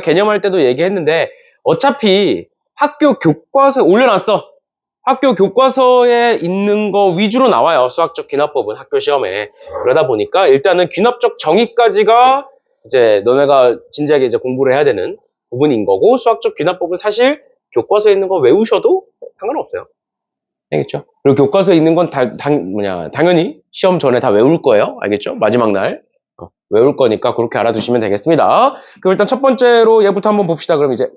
개념할 때도 얘기했는데 어차피 학교 교과서에 올려놨어. 학교 교과서에 있는 거 위주로 나와요. 수학적 귀납법은 학교 시험에. 그러다 보니까 일단은 귀납적 정의까지가 이제 너네가 진지하게 이제 공부를 해야 되는 부분인 거고, 수학적 귀납법은 사실 교과서에 있는 거 외우셔도 상관없어요. 알겠죠? 그리고 교과서에 있는 건 당연히 시험 전에 다 외울 거예요. 알겠죠? 마지막 날. 외울 거니까 그렇게 알아두시면 되겠습니다. 그럼 일단 첫 번째로 얘부터 한번 봅시다. 그럼 이제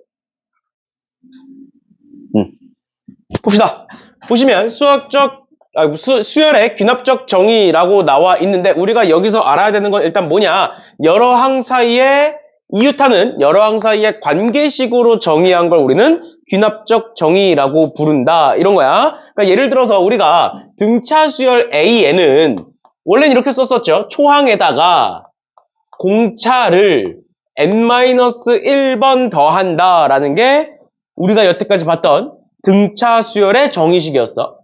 봅시다. 보시면 수열의 귀납적 정의라고 나와 있는데, 우리가 여기서 알아야 되는 건 일단 뭐냐? 여러 항 사이의 이유타는 여러 항 사이의 관계식으로 정의한 걸 우리는 귀납적 정의라고 부른다. 이런 거야. 그러니까 예를 들어서 우리가 등차 수열 AN은 원래는 이렇게 썼었죠. 초항에다가 공차를 n-1번 더한다 라는 게 우리가 여태까지 봤던 등차 수열의 정의식이었어.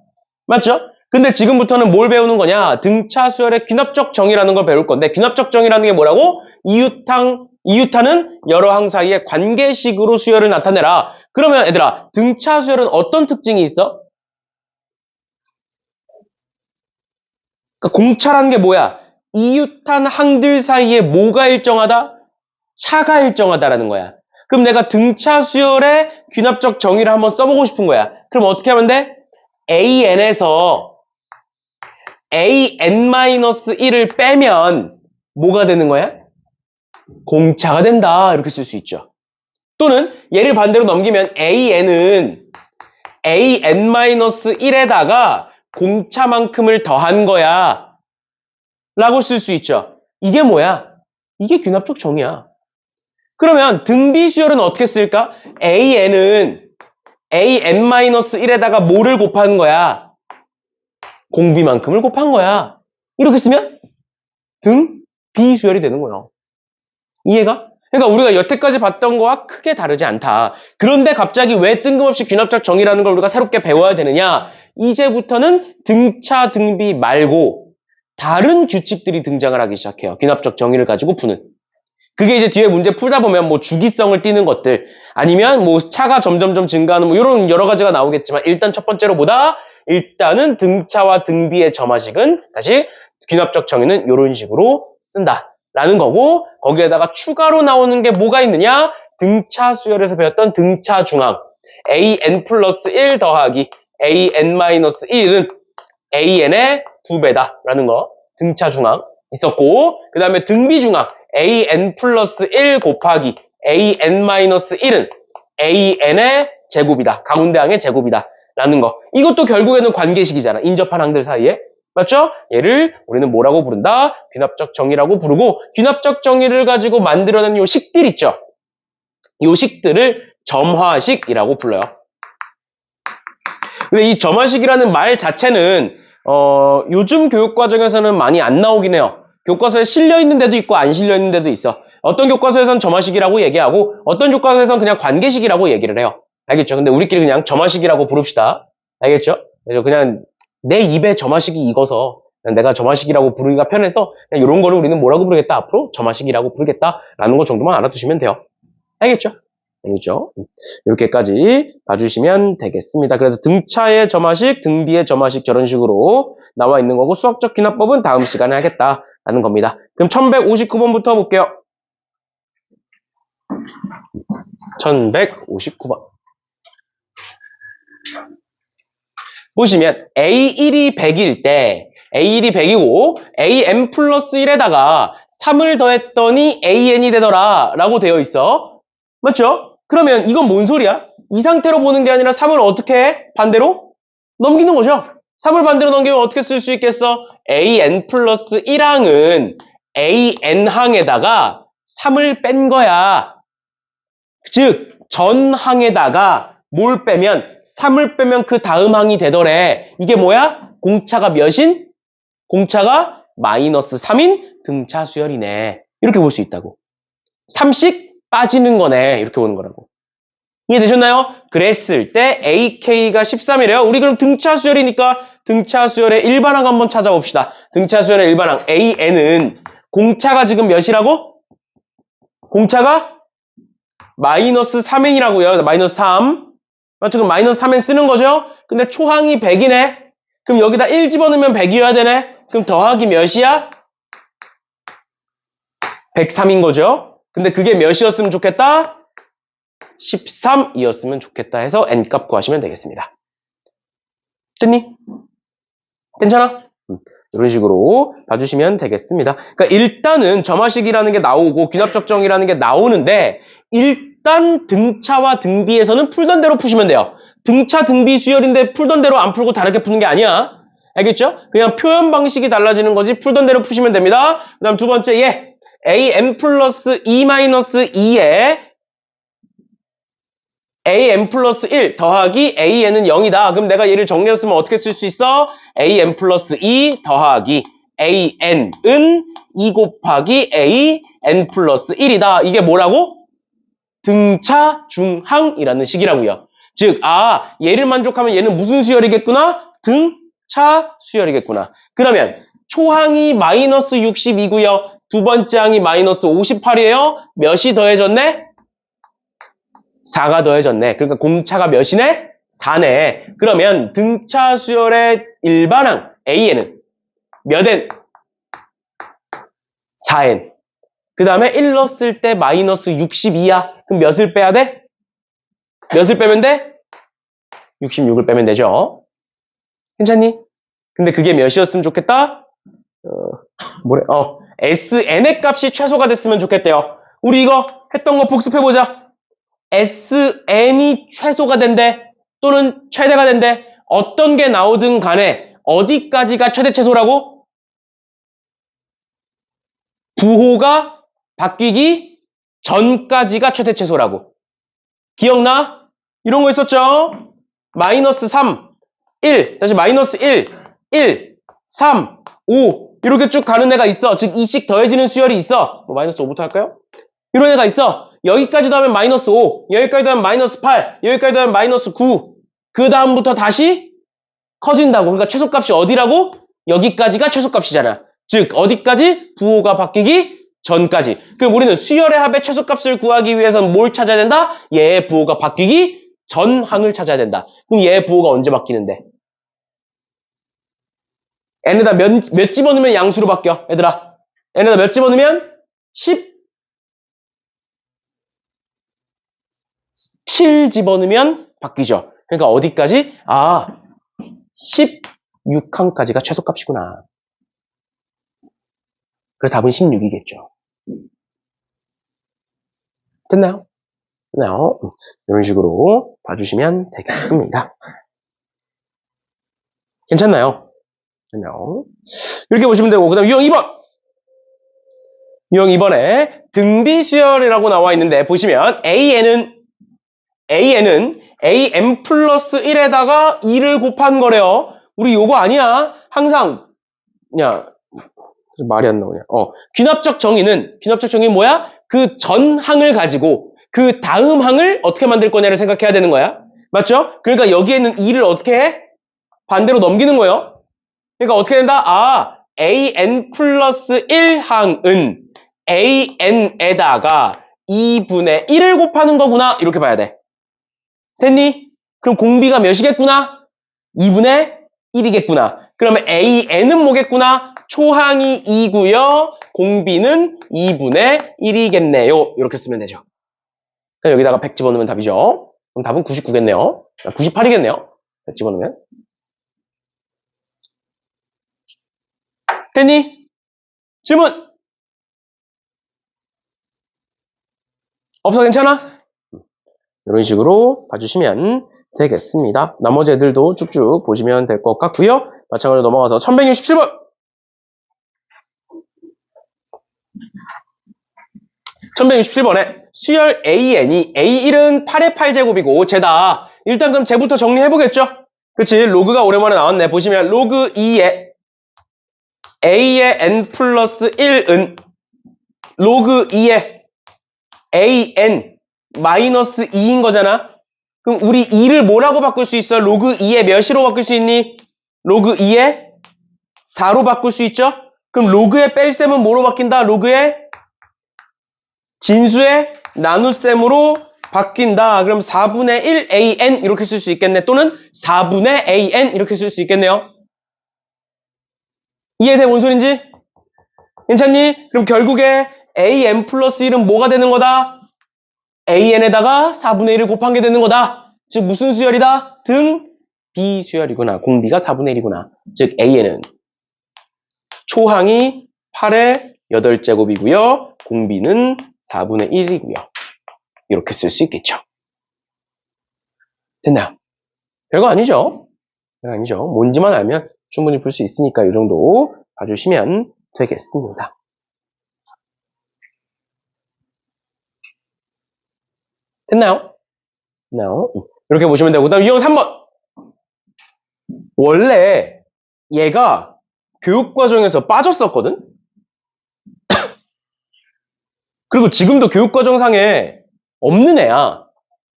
맞죠? 근데 지금부터는 뭘 배우는 거냐? 등차 수열의 귀납적 정의라는 걸 배울 건데, 귀납적 정의라는 게 뭐라고? 이유타는 여러 항 사이의 관계식으로 수열을 나타내라. 그러면 얘들아, 등차 수열은 어떤 특징이 있어? 그러니까 공차라는 게 뭐야? 이유탄 항들 사이에 뭐가 일정하다? 차가 일정하다라는 거야. 그럼 내가 등차 수열의 귀납적 정의를 한번 써보고 싶은 거야. 그럼 어떻게 하면 돼? AN에서 AN-1을 빼면 뭐가 되는 거야? 공차가 된다. 이렇게 쓸 수 있죠. 또는 얘를 반대로 넘기면 AN은 AN-1에다가 공차만큼을 더한 거야 라고 쓸 수 있죠. 이게 뭐야? 이게 귀납적 정의야. 그러면 등비 수열은 어떻게 쓸까? AN은 AN-1에다가 뭐를 곱하는 거야? 공비만큼을 곱한 거야. 이렇게 쓰면 등비 수열이 되는 거야. 이해가? 그러니까 우리가 여태까지 봤던 거와 크게 다르지 않다. 그런데 갑자기 왜 뜬금없이 귀납적 정의라는 걸 우리가 새롭게 배워야 되느냐? 이제부터는 등차, 등비 말고 다른 규칙들이 등장을 하기 시작해요. 귀납적 정의를 가지고 푸는. 그게 이제 뒤에 문제 풀다 보면 뭐 주기성을 띠는 것들, 아니면 뭐 차가 점점점 증가하는 뭐 이런 여러 가지가 나오겠지만, 일단 첫 번째로 보다 일단은 등차와 등비의 점화식은 다시 귀납적 정의는 이런 식으로 쓴다라는 거고, 거기에다가 추가로 나오는 게 뭐가 있느냐? 등차 수열에서 배웠던 등차 중항 AN 플러스 1 더하기 AN-1은 AN의 2배다라는 거, 등차 중항 있었고, 그 다음에 등비 중항 AN 플러스 1 곱하기 AN-1은 AN의 제곱이다. 가운데 항의 제곱이다. 라는 거. 이것도 결국에는 관계식이잖아. 인접한 항들 사이에. 맞죠? 얘를 우리는 뭐라고 부른다? 귀납적 정의라고 부르고, 귀납적 정의를 가지고 만들어낸 요 식들 있죠? 요 식들을 점화식이라고 불러요. 근데 이 점화식이라는 말 자체는 요즘 교육과정에서는 많이 안 나오긴 해요. 교과서에 실려있는 데도 있고 안 실려있는 데도 있어. 어떤 교과서에선 점화식이라고 얘기하고 어떤 교과서에선 그냥 관계식이라고 얘기를 해요. 알겠죠? 근데 우리끼리 그냥 점화식이라고 부릅시다. 알겠죠? 그래서 그냥 내 입에 점화식이 익어서 그냥 내가 점화식이라고 부르기가 편해서 그냥 이런 거를 우리는 뭐라고 부르겠다? 앞으로 점화식이라고 부르겠다라는 거 정도만 알아두시면 돼요. 알겠죠? 알겠죠? 이렇게까지 봐주시면 되겠습니다. 그래서 등차의 점화식, 등비의 점화식 저런 식으로 나와 있는 거고, 수학적 귀납법은 다음 시간에 하겠다라는 겁니다. 그럼 1159번부터 볼게요. 1159번. 보시면 A1이 100일 때 A1이 100이고 AN 플러스 1에다가 3을 더했더니 AN이 되더라 라고 되어 있어. 맞죠? 그러면 이건 뭔 소리야? 이 상태로 보는 게 아니라 3을 어떻게 해? 반대로? 넘기는 거죠. 3을 반대로 넘기면 어떻게 쓸 수 있겠어? AN 플러스 1항은 AN항에다가 3을 뺀 거야. 즉 전항에다가 뭘 빼면? 3을 빼면 그 다음 항이 되더래. 이게 뭐야? 공차가 몇인? 공차가 마이너스 3인 등차 수열이네. 이렇게 볼 수 있다고. 3씩 빠지는 거네. 이렇게 보는 거라고. 이해되셨나요? 그랬을 때 AK가 13이래요. 우리 그럼 등차 수열이니까 등차 수열의 일반항 한번 찾아봅시다. 등차 수열의 일반항 AN은 공차가 지금 몇이라고? 공차가 마이너스 3n이라고요. 마이너스 3. 맞죠? 그럼 마이너스 3n 쓰는 거죠? 근데 초항이 100이네. 그럼 여기다 1 집어넣으면 100이어야 되네. 그럼 더하기 몇이야? 103인 거죠. 근데 그게 몇이었으면 좋겠다? 13이었으면 좋겠다 해서 n값 구하시면 되겠습니다. 됐니? 괜찮아? 이런 식으로 봐주시면 되겠습니다. 그러니까 일단은 점화식이라는 게 나오고 귀납적 정이라는 게 나오는데 일단 등차와 등비에서는 풀던 대로 푸시면 돼요. 등차 등비 수열인데 풀던 대로 안 풀고 다르게 푸는 게 아니야. 알겠죠? 그냥 표현 방식이 달라지는 거지 풀던 대로 푸시면 됩니다. 그 다음 두 번째 얘 an 플러스 2 마이너스 2에 an 플러스 1 더하기 an은 0이다. 그럼 내가 얘를 정리했으면 어떻게 쓸 수 있어? an 플러스 2 더하기 an은 2 곱하기 an 플러스 1이다. 이게 뭐라고? 등차 중항이라는 식이라고요. 즉, 얘를 만족하면 얘는 무슨 수열이겠구나? 등차 수열이겠구나. 그러면 초항이 마이너스 60이고요. 두 번째 항이 마이너스 58이에요. 몇이 더해졌네? 4가 더해졌네. 그러니까 공차가 몇이네? 4네. 그러면 등차 수열의 일반항 A에는 몇 n? 4n. 그 다음에 1 넣었을 때 마이너스 62야. 그럼 몇을 빼야 돼? 몇을 빼면 돼? 66을 빼면 되죠. 괜찮니? 근데 그게 몇이었으면 좋겠다? SN의 값이 최소가 됐으면 좋겠대요. 우리 이거 했던 거 복습해보자. SN이 최소가 된대 또는 최대가 된대 어떤 게 나오든 간에 어디까지가 최대 최소라고? 부호가 바뀌기 전까지가 최대 최소라고. 기억나? 이런 거 있었죠? 마이너스 3, 1, 다시 마이너스 1, 1, 3, 5 이렇게 쭉 가는 애가 있어. 즉 2씩 더해지는 수열이 있어. 마이너스 5부터 할까요? 이런 애가 있어. 여기까지도 하면 마이너스 5, 여기까지도 하면 마이너스 8, 여기까지도 하면 마이너스 9. 그 다음부터 다시 커진다고. 그러니까 최소값이 어디라고? 여기까지가 최소값이잖아. 즉 어디까지? 부호가 바뀌기 전까지. 그럼 우리는 수열의 합의 최소값을 구하기 위해서는 뭘 찾아야 된다? 얘의 부호가 바뀌기 전 항을 찾아야 된다. 그럼 얘의 부호가 언제 바뀌는데? n에다 몇 집어넣으면 양수로 바뀌어? 얘들아 n에다 몇 집어넣으면? 17 집어넣으면 바뀌죠. 그러니까 어디까지? 16항까지가 최소값이구나. 그래서 답은 16이겠죠. 됐나요? 됐나요? 이런 식으로 봐주시면 되겠습니다. 괜찮나요? 됐나요? 이렇게 보시면 되고, 그 다음 유형 2번. 유형 2번에 등비수열이라고 나와 있는데, 보시면 AN은 AN 플러스 1에다가 2를 곱한 거래요. 우리 요거 아니야. 항상, 그냥, 말이 안 나오냐. 귀납적 정의는 뭐야? 그 전 항을 가지고 그 다음 항을 어떻게 만들 거냐를 생각해야 되는 거야. 맞죠? 그러니까 여기에는 2를 어떻게 해? 반대로 넘기는 거예요. 그러니까 어떻게 된다? AN 플러스 1항은 AN에다가 2분의 1을 곱하는 거구나. 이렇게 봐야 돼. 됐니? 그럼 공비가 몇이겠구나? 2분의 1이겠구나. 그러면 AN은 뭐겠구나? 초항이 2고요. 공비는 2분의 1이겠네요. 이렇게 쓰면 되죠. 그럼 여기다가 100 집어넣으면 답이죠. 그럼 답은 99겠네요. 98이겠네요. 100 집어넣으면. 됐니? 질문! 없어? 괜찮아? 이런 식으로 봐주시면 되겠습니다. 나머지 애들도 쭉쭉 보시면 될 것 같고요. 마찬가지로 넘어가서 1167번! 1167번에 수열 AN이 A1은 8의 8제곱이고 쟤다. 일단 그럼 쟤부터 정리해보겠죠? 그치? 로그가 오랜만에 나왔네. 보시면 로그 2에 A의 N 플러스 1은 로그 2에 AN 마이너스 2인 거잖아. 그럼 우리 2를 뭐라고 바꿀 수 있어? 로그 2에 몇으로 바꿀 수 있니? 로그 2에 4로 바꿀 수 있죠? 그럼 로그의 뺄셈은 뭐로 바뀐다? 로그의 진수의 나눗셈으로 바뀐다. 그럼 4분의 1 AN 이렇게 쓸 수 있겠네. 또는 4분의 AN 이렇게 쓸 수 있겠네요. 이해돼? 뭔 소린지? 괜찮니? 그럼 결국에 AN 플러스 1은 뭐가 되는 거다? AN에다가 4분의 1을 곱한 게 되는 거다. 즉 무슨 수열이다? 등 B수열이구나. 공비가 4분의 1이구나. 즉 AN은 초항이 8의 8제곱이고요. 공비는 4분의 1이고요. 이렇게 쓸 수 있겠죠. 됐나요? 별거 아니죠? 별거 아니죠. 뭔지만 알면 충분히 풀 수 있으니까 이 정도 봐주시면 되겠습니다. 됐나요? 됐나요? 이렇게 보시면 되고, 그다음 유형 3번. 원래 얘가 교육과정에서 빠졌었거든? 그리고 지금도 교육과정상에 없는 애야.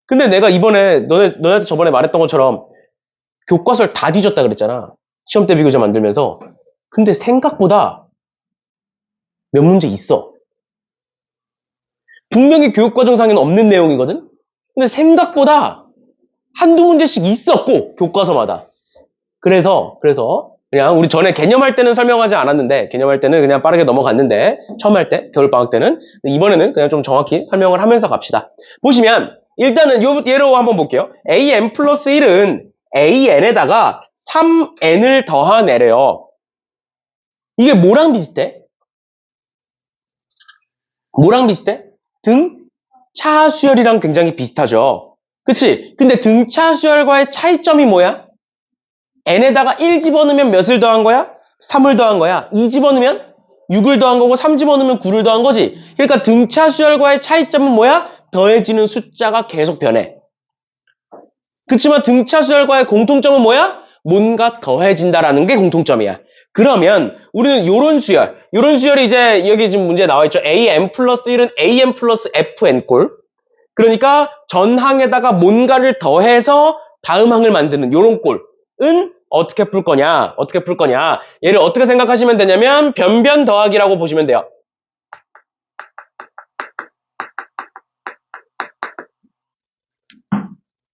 근데 내가 이번에 너네한테 저번에 말했던 것처럼 교과서를 다 뒤졌다 그랬잖아. 시험 때 비교제 만들면서. 근데 생각보다 몇 문제 있어. 분명히 교육과정상에는 없는 내용이거든? 근데 생각보다 한두 문제씩 있었고, 교과서마다. 그래서 그냥 우리 전에 개념할 때는 설명하지 않았는데, 개념할 때는 그냥 빠르게 넘어갔는데, 처음 할 때, 겨울방학 때는. 이번에는 그냥 좀 정확히 설명을 하면서 갑시다. 보시면, 일단은 예로 한번 볼게요. AN 플러스 1은 AN에다가 3N을 더하내래요. 이게 뭐랑 비슷해? 뭐랑 비슷해? 등차 수열이랑 굉장히 비슷하죠. 그치? 근데 등차 수열과의 차이점이 뭐야? n에다가 1 집어넣으면 몇을 더한 거야? 3을 더한 거야. 2 집어넣으면 6을 더한 거고 3 집어넣으면 9를 더한 거지. 그러니까 등차 수열과의 차이점은 뭐야? 더해지는 숫자가 계속 변해. 그치만 등차 수열과의 공통점은 뭐야? 뭔가 더해진다라는 게 공통점이야. 그러면 우리는 요런 수열이 이제 여기 지금 문제에 나와 있죠. AN 플러스 1은 AN 플러스 FN꼴. 그러니까 전항에다가 뭔가를 더해서 다음 항을 만드는 요런 꼴은 어떻게 풀 거냐? 얘를 어떻게 생각하시면 되냐면 변변 더하기라고 보시면 돼요.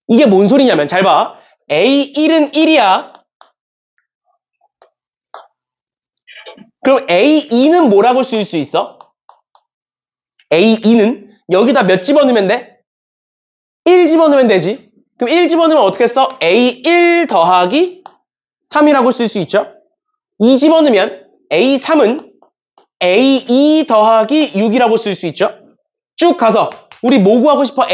이게 뭔 소리냐면 잘 봐. A1은 1이야. 그럼 A2는 뭐라고 쓸 수 있어? A2는 여기다 몇 집어넣으면 돼? 1 집어넣으면 되지. 그럼 1 집어넣으면 어떻게 써? A1 더하기 3이라고 쓸 수 있죠. 2 집어넣으면 A3은 A2 더하기 6이라고 쓸 수 있죠. 쭉 가서 우리 뭐 구하고 싶어?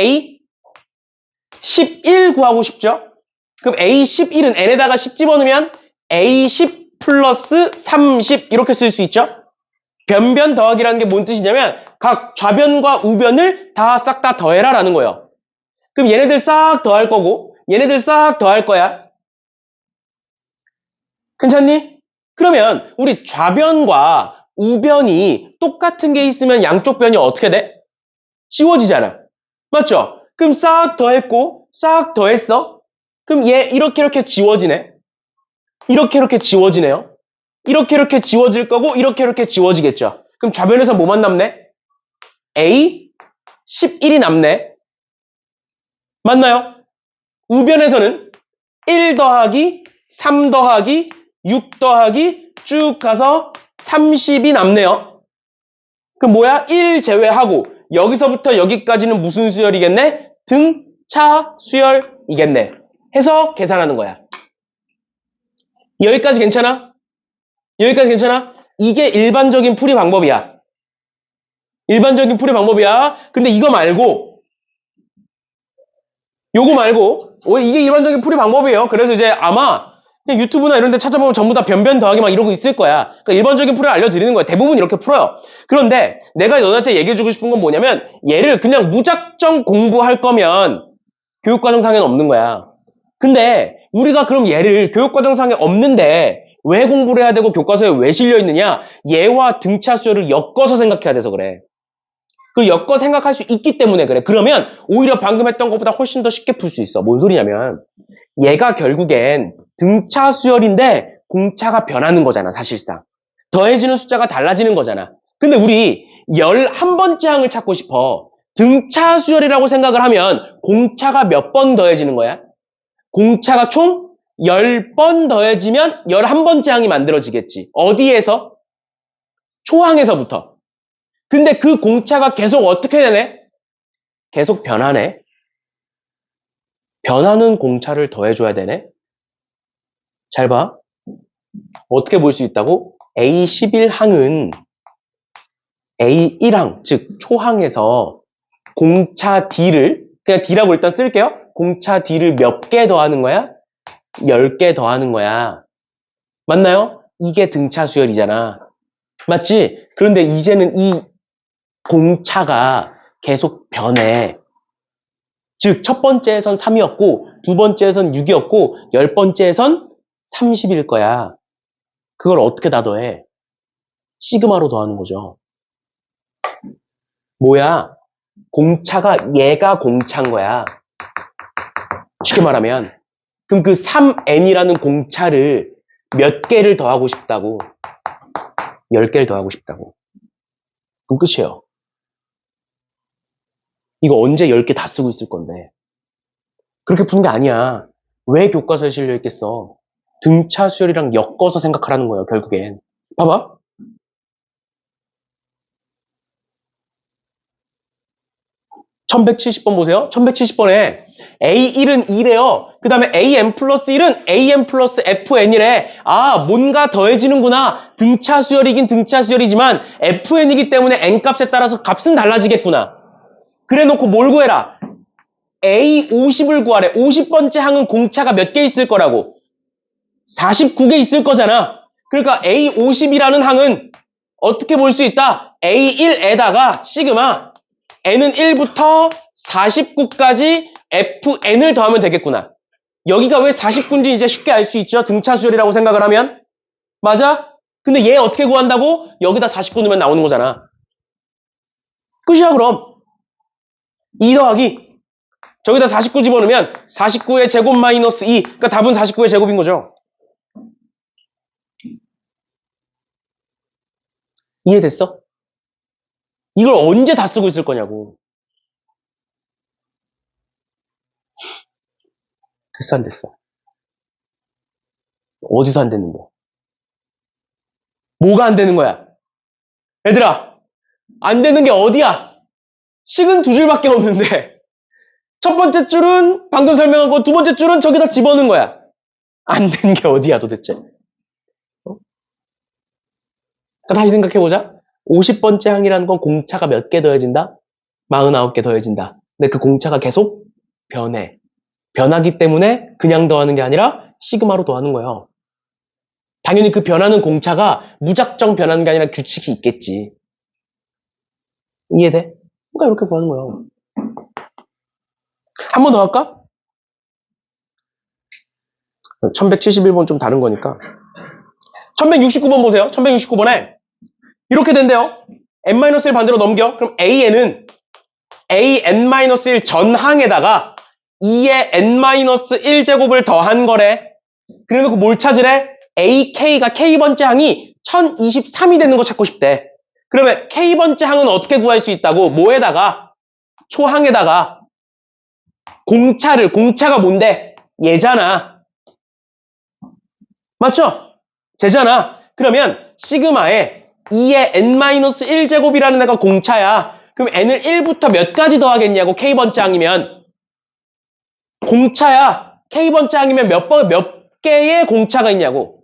A11 구하고 싶죠. 그럼 A11은 n에다가 10 집어넣으면 A10 플러스 30 이렇게 쓸 수 있죠. 변변 더하기라는 게 뭔 뜻이냐면 각 좌변과 우변을 다 싹 다 더해라 라는 거예요. 그럼 얘네들 싹 더할 거고 얘네들 싹 더할 거야. 괜찮니? 그러면 우리 좌변과 우변이 똑같은 게 있으면 양쪽 변이 어떻게 돼? 지워지잖아. 맞죠? 그럼 싹 더했고 싹 더했어. 그럼 얘 이렇게 지워지네. 이렇게 지워지네요. 이렇게 지워질 거고 이렇게 지워지겠죠. 그럼 좌변에서 뭐만 남네? A 11이 남네. 맞나요? 우변에서는 1 더하기 3 더하기 6 더하기 쭉 가서 30이 남네요. 그럼 뭐야? 1 제외하고 여기서부터 여기까지는 무슨 수열이겠네? 등차 수열이겠네. 해서 계산하는 거야. 여기까지 괜찮아? 여기까지 괜찮아? 이게 일반적인 풀이 방법이야. 일반적인 풀이 방법이야. 근데 이거 말고 요거 말고 이게 일반적인 풀이 방법이에요. 그래서 이제 아마 그냥 유튜브나 이런 데 찾아보면 전부 다 변변 더하기 막 이러고 있을 거야. 그러니까 일반적인 풀을 알려드리는 거야. 대부분 이렇게 풀어요. 그런데 내가 너한테 얘기해주고 싶은 건 뭐냐면 얘를 그냥 무작정 공부할 거면 교육과정상에는 없는 거야. 근데 우리가 그럼 얘를 교육과정상에 없는데 왜 공부를 해야 되고 교과서에 왜 실려 있느냐? 얘와 등차 수열을 엮어서 생각해야 돼서 그래. 그 엮어 생각할 수 있기 때문에 그래. 그러면 오히려 방금 했던 것보다 훨씬 더 쉽게 풀 수 있어. 뭔 소리냐면 얘가 결국엔 등차 수열인데 공차가 변하는 거잖아. 사실상. 더해지는 숫자가 달라지는 거잖아. 근데 우리 11번째 항을 찾고 싶어. 등차 수열이라고 생각을 하면 공차가 몇 번 더해지는 거야? 공차가 총 10번 더해지면 11번째 항이 만들어지겠지. 어디에서? 초항에서부터. 근데 그 공차가 계속 어떻게 되네? 계속 변하네. 변하는 공차를 더해줘야 되네. 잘 봐. 어떻게 볼 수 있다고? A11항은 A1항, 즉 초항에서 공차 D를, 그냥 D라고 일단 쓸게요. 공차 D를 몇 개 더하는 거야? 10개 더하는 거야. 맞나요? 이게 등차 수열이잖아. 맞지? 그런데 이제는 이 공차가 계속 변해. 즉, 첫 번째에선 3이었고, 두 번째에선 6이었고, 10번째에선 30일 거야. 그걸 어떻게 다 더해? 시그마로 더하는 거죠. 뭐야? 공차가 얘가 공차인 거야. 쉽게 말하면. 그럼 그 3n이라는 공차를 몇 개를 더하고 싶다고? 10개를 더하고 싶다고. 그럼 끝이에요. 이거 언제 10개 다 쓰고 있을 건데. 그렇게 푸는 게 아니야. 왜 교과서에 실려 있겠어? 등차 수열이랑 엮어서 생각하라는 거예요, 결국엔. 봐봐. (1170번) 보세요. 1170번에 A1은 2래요. 그 다음에 AN 플러스 1은 AN 플러스 FN이래. 아, 뭔가 더해지는구나. 등차 수열이긴 등차 수열이지만 FN이기 때문에 N 값에 따라서 값은 달라지겠구나. 그래 놓고 뭘 구해라? A50을 구하래. 50번째 항은 공차가 몇 개 있을 거라고? 49개 있을 거잖아. 그러니까 A50이라는 항은 어떻게 볼 수 있다? A1에다가 시그마 n은 1부터 49까지 fn을 더하면 되겠구나. 여기가 왜 49인지 이제 쉽게 알 수 있죠? 등차 수열이라고 생각을 하면. 맞아? 근데 얘 어떻게 구한다고? 여기다 49 넣으면 나오는 거잖아. 끝이야 그럼. 2 더하기 저기다 49 집어넣으면 49의 제곱 마이너스 2. 그러니까 답은 49의 제곱인 거죠. 이해됐어? 이걸 언제 다 쓰고 있을 거냐고. 됐어 안 됐어? 어디서 안 됐는데? 뭐가 안 되는 거야? 얘들아, 안 되는 게 어디야? 식은 두 줄밖에 없는데 첫 번째 줄은 방금 설명한 거, 두 번째 줄은 저기다 집어넣은 거야. 안 되는 게 어디야 도대체? 그러니까 다시 생각해보자. 50번째 항이라는 건 공차가 몇 개 더해진다? 49개 더해진다. 근데 그 공차가 계속 변해. 변하기 때문에 그냥 더하는 게 아니라 시그마로 더하는 거예요. 당연히 그 변하는 공차가 무작정 변하는 게 아니라 규칙이 있겠지. 이해돼? 그러니까 이렇게 구하는 거예요. 한 번 더 할까? 1171번 좀 다른 거니까. 1169번 보세요. 1169번에 이렇게 된대요. n-1 반대로 넘겨. 그럼 an은 an-1 전항에다가 2의 n-1제곱을 더한 거래. 그래놓고 뭘 찾으래? ak가 k번째 항이 1023이 되는 거 찾고 싶대. 그러면 k번째 항은 어떻게 구할 수 있다고? 뭐에다가? 초항에다가 공차가 뭔데? 얘잖아. 맞죠? 쟤잖아. 그러면 시그마에 2의 n-1제곱이라는 애가 공차야. 그럼 n을 1부터 몇 가지 더하겠냐고, k번째 항이면. 공차야. k번째 항이면 몇 개의 공차가 있냐고.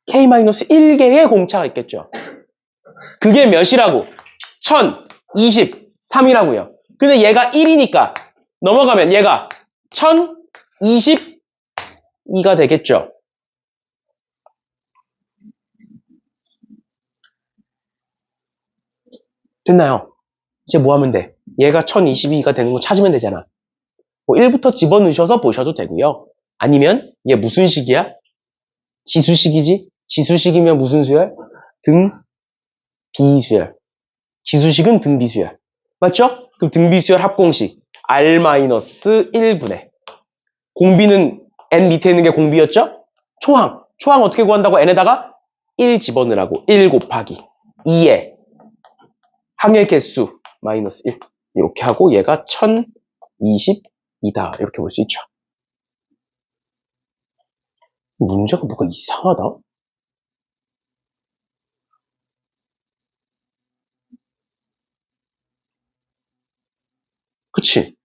k-1개의 공차가 있겠죠. 그게 몇이라고? 1023이라고요. 근데 얘가 1이니까 넘어가면 얘가 1022가 되겠죠. 됐나요? 이제 뭐 하면 돼? 얘가 1022가 되는 거 찾으면 되잖아. 뭐 1부터 집어넣으셔서 보셔도 되고요. 아니면 얘 무슨 식이야? 지수식이지? 지수식이면 무슨 수열? 등비수열. 지수식은 등비수열. 맞죠? 그럼 등비수열 합공식 R-1분의 공비는 n 밑에 있는 게 공비였죠? 초항 어떻게 구한다고? n에다가 1 집어넣으라고. 1 곱하기 2의 항의 개수 마이너스 1 이렇게 하고 얘가 1022다 이렇게 볼 수 있죠. 문제가 뭐가 이상하다? 그치?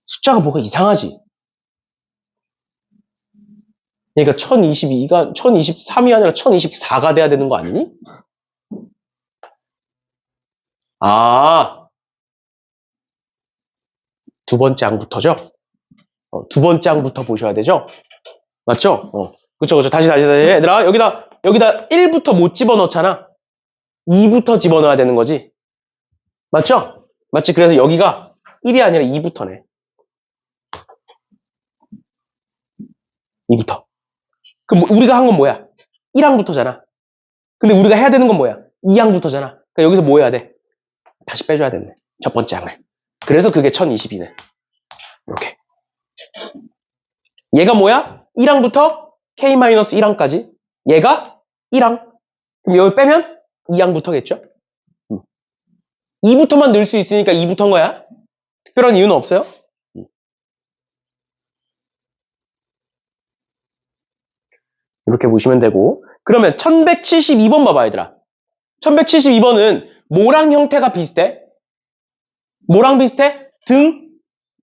숫자가 뭐가 이상하지? 그러니까 1022가 1023이 아니라 1024가 돼야 되는 거 아니니? 아, 두 번째 항부터죠? 두 번째 항부터 보셔야 되죠? 맞죠? 그쵸. 다시. 얘들아, 여기다 1부터 못 집어넣잖아. 2부터 집어넣어야 되는 거지. 맞죠? 맞지? 그래서 여기가 1이 아니라 2부터네. 2부터. 그럼 우리가 한 건 뭐야? 1항부터잖아. 근데 우리가 해야 되는 건 뭐야? 2항부터잖아. 그러니까 여기서 뭐 해야 돼? 다시 빼줘야 되네. 첫 번째 항을. 그래서 그게 1022네. 이렇게. 얘가 뭐야? 1항부터 K-1항까지. 얘가 1항. 그럼 여기 빼면 2항부터겠죠? 2부터만 넣을 수 있으니까 2부터인 거야. 특별한 이유는 없어요. 이렇게 보시면 되고. 그러면 1172번 봐봐, 얘들아. 1172번은 뭐랑 형태가 비슷해? 뭐랑 비슷해? 등,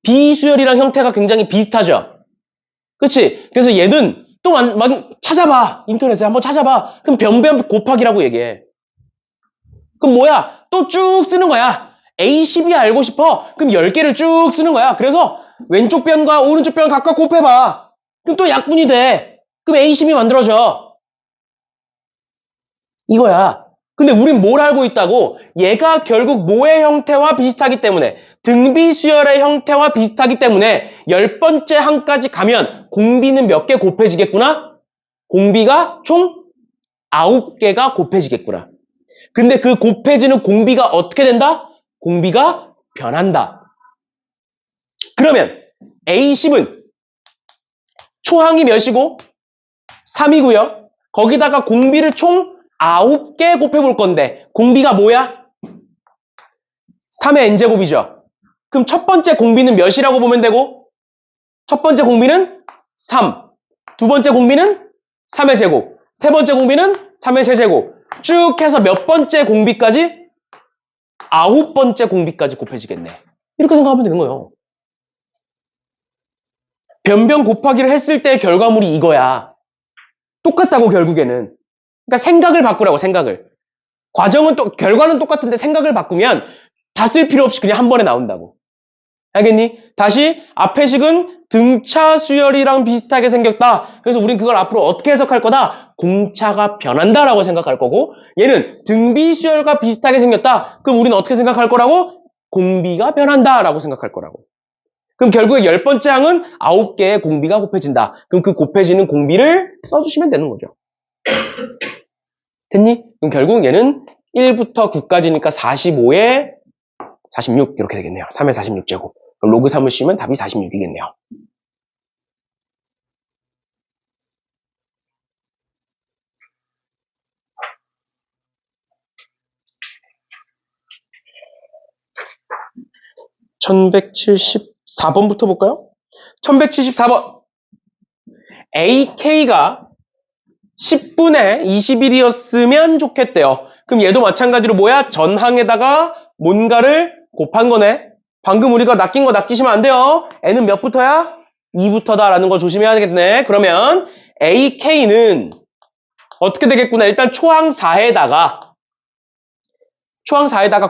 비수열이랑 형태가 굉장히 비슷하죠? 그치? 그래서 얘는 또 찾아봐. 인터넷에 한번 찾아봐. 그럼 변변 곱하기라고 얘기해. 그럼 뭐야? 또 쭉 쓰는 거야. A12 알고 싶어? 그럼 10개를 쭉 쓰는 거야. 그래서 왼쪽 변과 오른쪽 변 각각 곱해봐. 그럼 또 약분이 돼. 그럼 A12 만들어져. 이거야. 근데 우린 뭘 알고 있다고? 얘가 결국 뭐의 형태와 비슷하기 때문에 등비수열의 형태와 비슷하기 때문에 10번째 항까지 가면 공비는 몇 개 곱해지겠구나? 공비가 총 9개가 곱해지겠구나. 근데 그 곱해지는 공비가 어떻게 된다? 공비가 변한다. 그러면 A10은 초항이 몇이고? 3이고요. 거기다가 공비를 총 9개 곱해볼 건데 공비가 뭐야? 3의 n제곱이죠. 그럼 첫 번째 공비는 몇이라고 보면 되고 첫 번째 공비는 3, 두 번째 공비는 3의 제곱, 세 번째 공비는 3의 세제곱 쭉 해서 몇 번째 공비까지? 9번째 공비까지 곱해지겠네. 이렇게 생각하면 되는 거예요. 변변 곱하기를 했을 때 결과물이 이거야. 똑같다고 결국에는. 그러니까 생각을 바꾸라고 생각을. 결과는 똑같은데 생각을 바꾸면 다 쓸 필요 없이 그냥 한 번에 나온다고. 알겠니? 다시 앞의 식은 등차 수열이랑 비슷하게 생겼다. 그래서 우린 그걸 앞으로 어떻게 해석할 거다? 공차가 변한다라고 생각할 거고 얘는 등비 수열과 비슷하게 생겼다. 그럼 우리는 어떻게 생각할 거라고? 공비가 변한다라고 생각할 거라고. 그럼 결국에 10번째 항은 9개의 공비가 곱해진다. 그럼 그 곱해지는 공비를 써주시면 되는 거죠. 됐니? 그럼 결국 얘는 1부터 9까지니까 45에 46 이렇게 되겠네요. 3의 46제곱. 그럼 로그 3을 씌우면 답이 46이겠네요. (1174번부터) 볼까요? 1174번 AK가 10분의 21이었으면 좋겠대요. 그럼 얘도 마찬가지로 뭐야? 전항에다가 뭔가를 곱한 거네. 방금 우리가 낚인 거 낚이시면 안 돼요. N은 몇부터야? 2부터다라는 거 조심해야 되겠네. 그러면 AK는 어떻게 되겠구나. 일단 초항 4에다가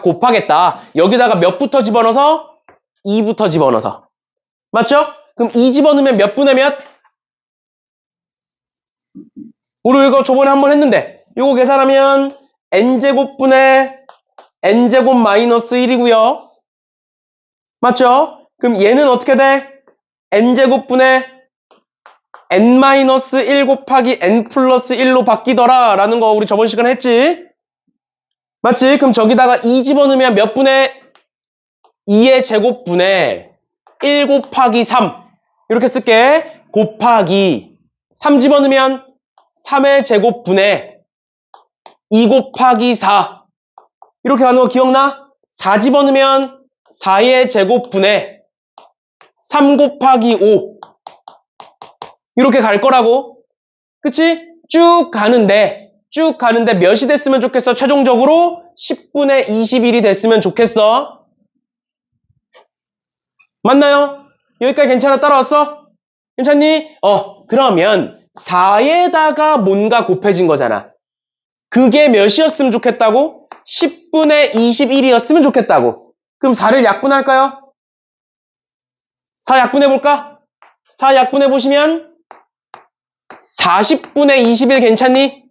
곱하겠다. 여기다가 몇부터 집어넣어서? 2부터 집어넣어서. 맞죠? 그럼 2 집어넣으면 몇 분의 몇? 우리 이거 저번에 한번 했는데 이거 계산하면 n제곱분의 n제곱 마이너스 1이고요. 맞죠? 그럼 얘는 어떻게 돼? n제곱분의 n-1 곱하기 n 플러스 1로 바뀌더라 라는 거 우리 저번 시간에 했지? 맞지? 그럼 저기다가 2 집어넣으면 몇 분의 2의 제곱분의 1 곱하기 3 이렇게 쓸게. 곱하기 3 집어넣으면 3의 제곱분의 2 곱하기 4 이렇게 가는 거 기억나? 4 집어넣으면 4의 제곱분의 3 곱하기 5 이렇게 갈 거라고. 그치? 쭉 가는데 몇이 됐으면 좋겠어? 최종적으로 10분의 21이 됐으면 좋겠어. 맞나요? 여기까지 괜찮아? 따라왔어? 괜찮니? 그러면 4에다가 뭔가 곱해진 거잖아. 그게 몇이었으면 좋겠다고? 10분의 21이었으면 좋겠다고. 그럼 4를 약분할까요? 4 약분해볼까? 4 약분해보시면 40분의 21 괜찮니?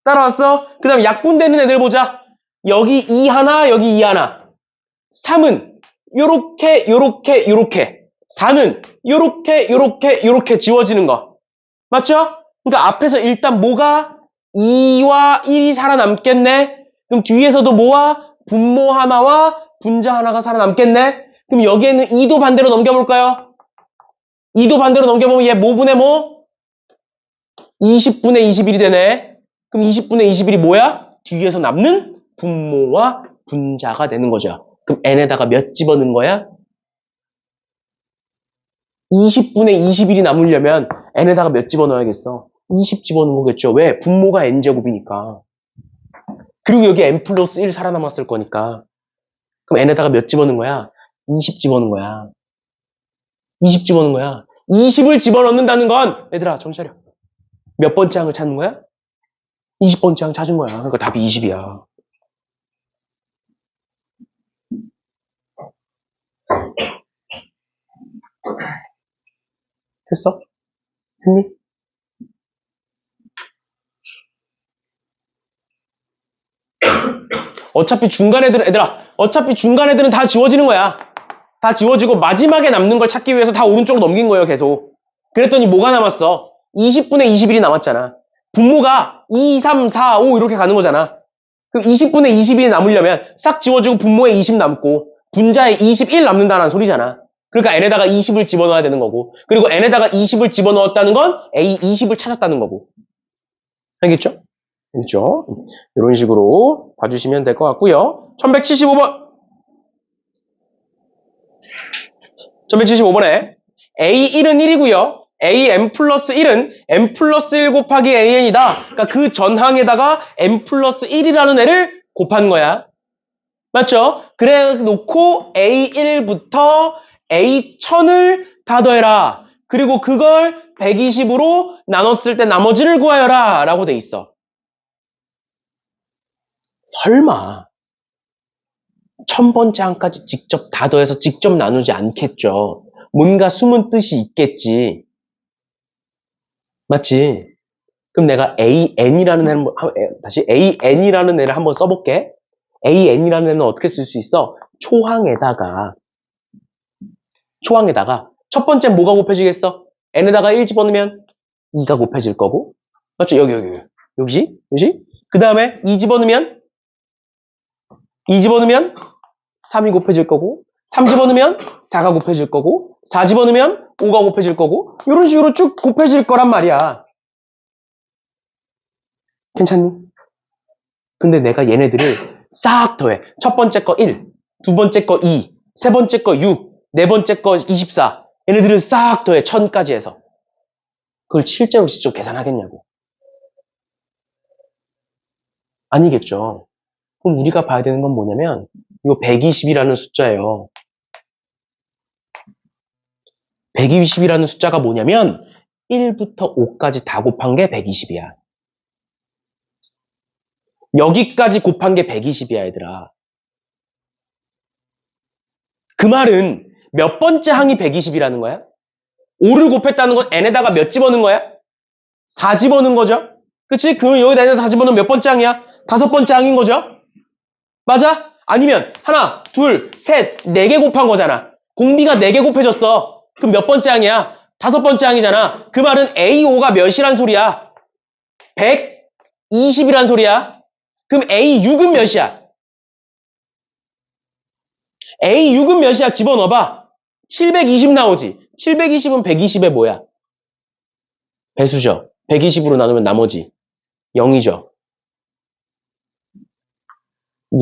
따라왔어? 그 다음 약분되는 애들 보자. 여기 2 하나, 여기 2 하나. 3은 요렇게, 요렇게, 요렇게. 4는 요렇게, 요렇게, 요렇게 지워지는 거. 맞죠? 그러니까 앞에서 일단 뭐가 2와 1이 살아남겠네? 그럼 뒤에서도 뭐와? 분모 하나와 분자 하나가 살아남겠네? 그럼 여기에는 2도 반대로 넘겨볼까요? 2도 반대로 넘겨보면 얘 뭐분의 뭐? 20분의 21이 되네. 그럼 20분의 21이 뭐야? 뒤에서 남는 분모와 분자가 되는 거죠. 그럼 n에다가 몇 집어넣은 거야? 20분의 21이 남으려면 n에다가 몇 집어넣어야겠어? 20 집어넣은 거겠죠. 왜? 분모가 n제곱이니까. 그리고 여기 n 플러스 1 살아남았을 거니까. 그럼 n에다가 몇 집어넣은 거야? 20 집어넣은 거야. 20 집어넣은 거야. 20을 집어넣는다는 건 얘들아 정신 차려. 몇 번째 항을 찾는 거야? 20번째 항 찾은 거야. 그러니까 답이 20이야. 됐어? 했니? 어차피 중간 애들은 다 지워지는 거야. 다 지워지고 마지막에 남는 걸 찾기 위해서 다 오른쪽으로 넘긴 거예요, 계속. 그랬더니 뭐가 남았어? 20분의 21이 남았잖아. 분모가 2, 3, 4, 5 이렇게 가는 거잖아. 그럼 20분의 21이 남으려면 싹 지워지고 분모에 20 남고 분자에 21 남는다는 소리잖아. 그러니까 n에다가 20을 집어넣어야 되는 거고, 그리고 n에다가 20을 집어넣었다는 건 a 20을 찾았다는 거고. 알겠죠? 알겠죠? 이런 식으로 봐주시면 될 것 같고요. 1175번. 1175번에 A1은 1이고요. AN 플러스 1은 N 플러스 1 곱하기 AN이다. 그러니까 그 전항에다가 N 플러스 1이라는 애를 곱한 거야. 맞죠? 그래 놓고 A1부터 A1000을 다 더해라. 그리고 그걸 120으로 나눴을 때 나머지를 구하여라. 라고 돼 있어. 설마 1000번째 항까지 직접 다 더해서 직접 나누지 않겠죠. 뭔가 숨은 뜻이 있겠지. 맞지? 그럼 내가 AN이라는 애를 다시 AN이라는 애를 한번 써볼게. AN이라는 애는 어떻게 쓸 수 있어? 초항에다가 첫 번째 뭐가 곱해지겠어? n에다가 1 집어넣으면 2가 곱해질 거고. 맞죠? 여기. 그 다음에 2 집어넣으면 3이 곱해질 거고, 3 집어넣으면 4가 곱해질 거고, 4 집어넣으면 5가 곱해질 거고, 이런 식으로 쭉 곱해질 거란 말이야. 괜찮니? 근데 내가 얘네들을 싹 더해. 첫 번째 거 1, 두 번째 거 2, 세 번째 거 6, 네 번째 거 24. 얘네들을 싹 더해. 1000까지 해서. 그걸 실제로 직접 계산하겠냐고. 아니겠죠. 그럼 우리가 봐야 되는 건 뭐냐면 이거 120이라는 숫자예요. 120이라는 숫자가 뭐냐면 1부터 5까지 다 곱한 게 120이야. 여기까지 곱한 게 120이야, 얘들아. 그 말은 몇 번째 항이 120이라는 거야? 5를 곱했다는 건 n에다가 몇 집어넣은 거야? 4 집어넣은 거죠? 그치? 그럼 여기다 n에다 4 집어넣으면 몇 번째 항이야? 5번째 항인 거죠? 맞아? 아니면 하나, 둘, 셋, 4개 곱한 거잖아. 공비가 4개 곱해졌어. 그럼 몇 번째 항이야? 5번째 항이잖아. 그 말은 A5가 몇이란 소리야? 120이란 소리야. 그럼 A6은 몇이야? A6은 몇이야? 집어넣어봐. 720 나오지. 720은 120에 뭐야? 배수죠. 120으로 나누면 나머지 0이죠.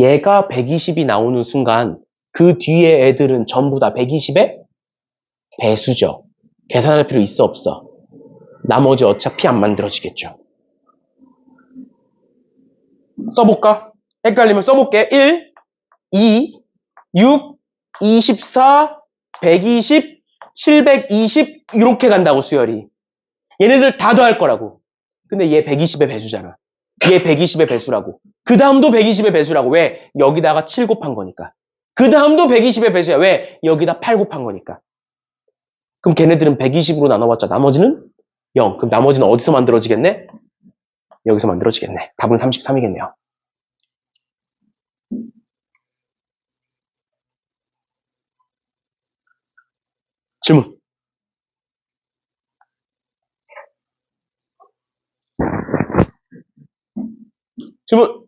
얘가 120이 나오는 순간 그 뒤에 애들은 전부 다 120의 배수죠. 계산할 필요 있어 없어? 나머지 어차피 안 만들어지겠죠. 써볼까? 헷갈리면 써볼게. 1, 2, 6, 24, 120, 720 이렇게 간다고 수열이. 얘네들 다 더할 거라고. 근데 얘 120의 배수잖아. 얘 120의 배수라고. 그 다음도 120의 배수라고. 왜? 여기다가 7 곱한 거니까. 그 다음도 120의 배수야. 왜? 여기다 8 곱한 거니까. 그럼 걔네들은 120으로 나눠봤자 나머지는 0. 그럼 나머지는 어디서 만들어지겠네? 여기서 만들어지겠네. 답은 33이겠네요. 질문. 질문.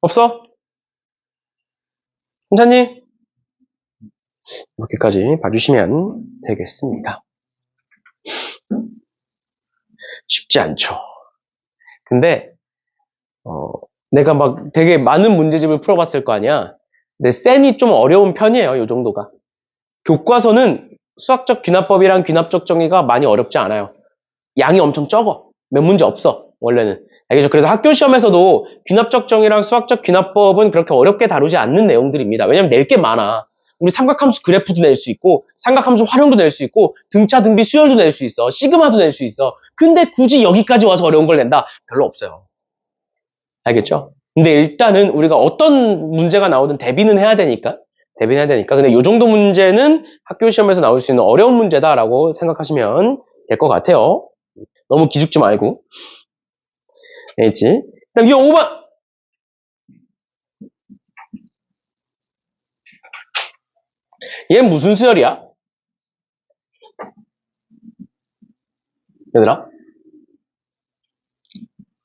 없어? 괜찮니? 이렇게까지 봐주시면 되겠습니다. 쉽지 않죠. 근데 내가 막 되게 많은 문제집을 풀어봤을 거 아니야. 근데 쌤이 좀 어려운 편이에요. 이 정도가. 교과서는 수학적 귀납법이랑 귀납적 정의가 많이 어렵지 않아요. 양이 엄청 적어. 몇 문제 없어. 원래는. 알겠죠? 그래서 학교 시험에서도 귀납적 정의랑 수학적 귀납법은 그렇게 어렵게 다루지 않는 내용들입니다. 왜냐면 낼 게 많아. 우리 삼각함수 그래프도 낼 수 있고, 삼각함수 활용도 낼 수 있고, 등차, 등비, 수열도 낼 수 있어. 시그마도 낼 수 있어. 근데 굳이 여기까지 와서 어려운 걸 낸다? 별로 없어요. 알겠죠? 근데 일단은 우리가 어떤 문제가 나오든 대비는 해야 되니까. 대비는 해야 되니까. 근데 이 정도 문제는 학교 시험에서 나올 수 있는 어려운 문제다라고 생각하시면 될 것 같아요. 너무 기죽지 말고. 알겠지? 그다음 이 5번. 얘 무슨 수열이야? 얘들아?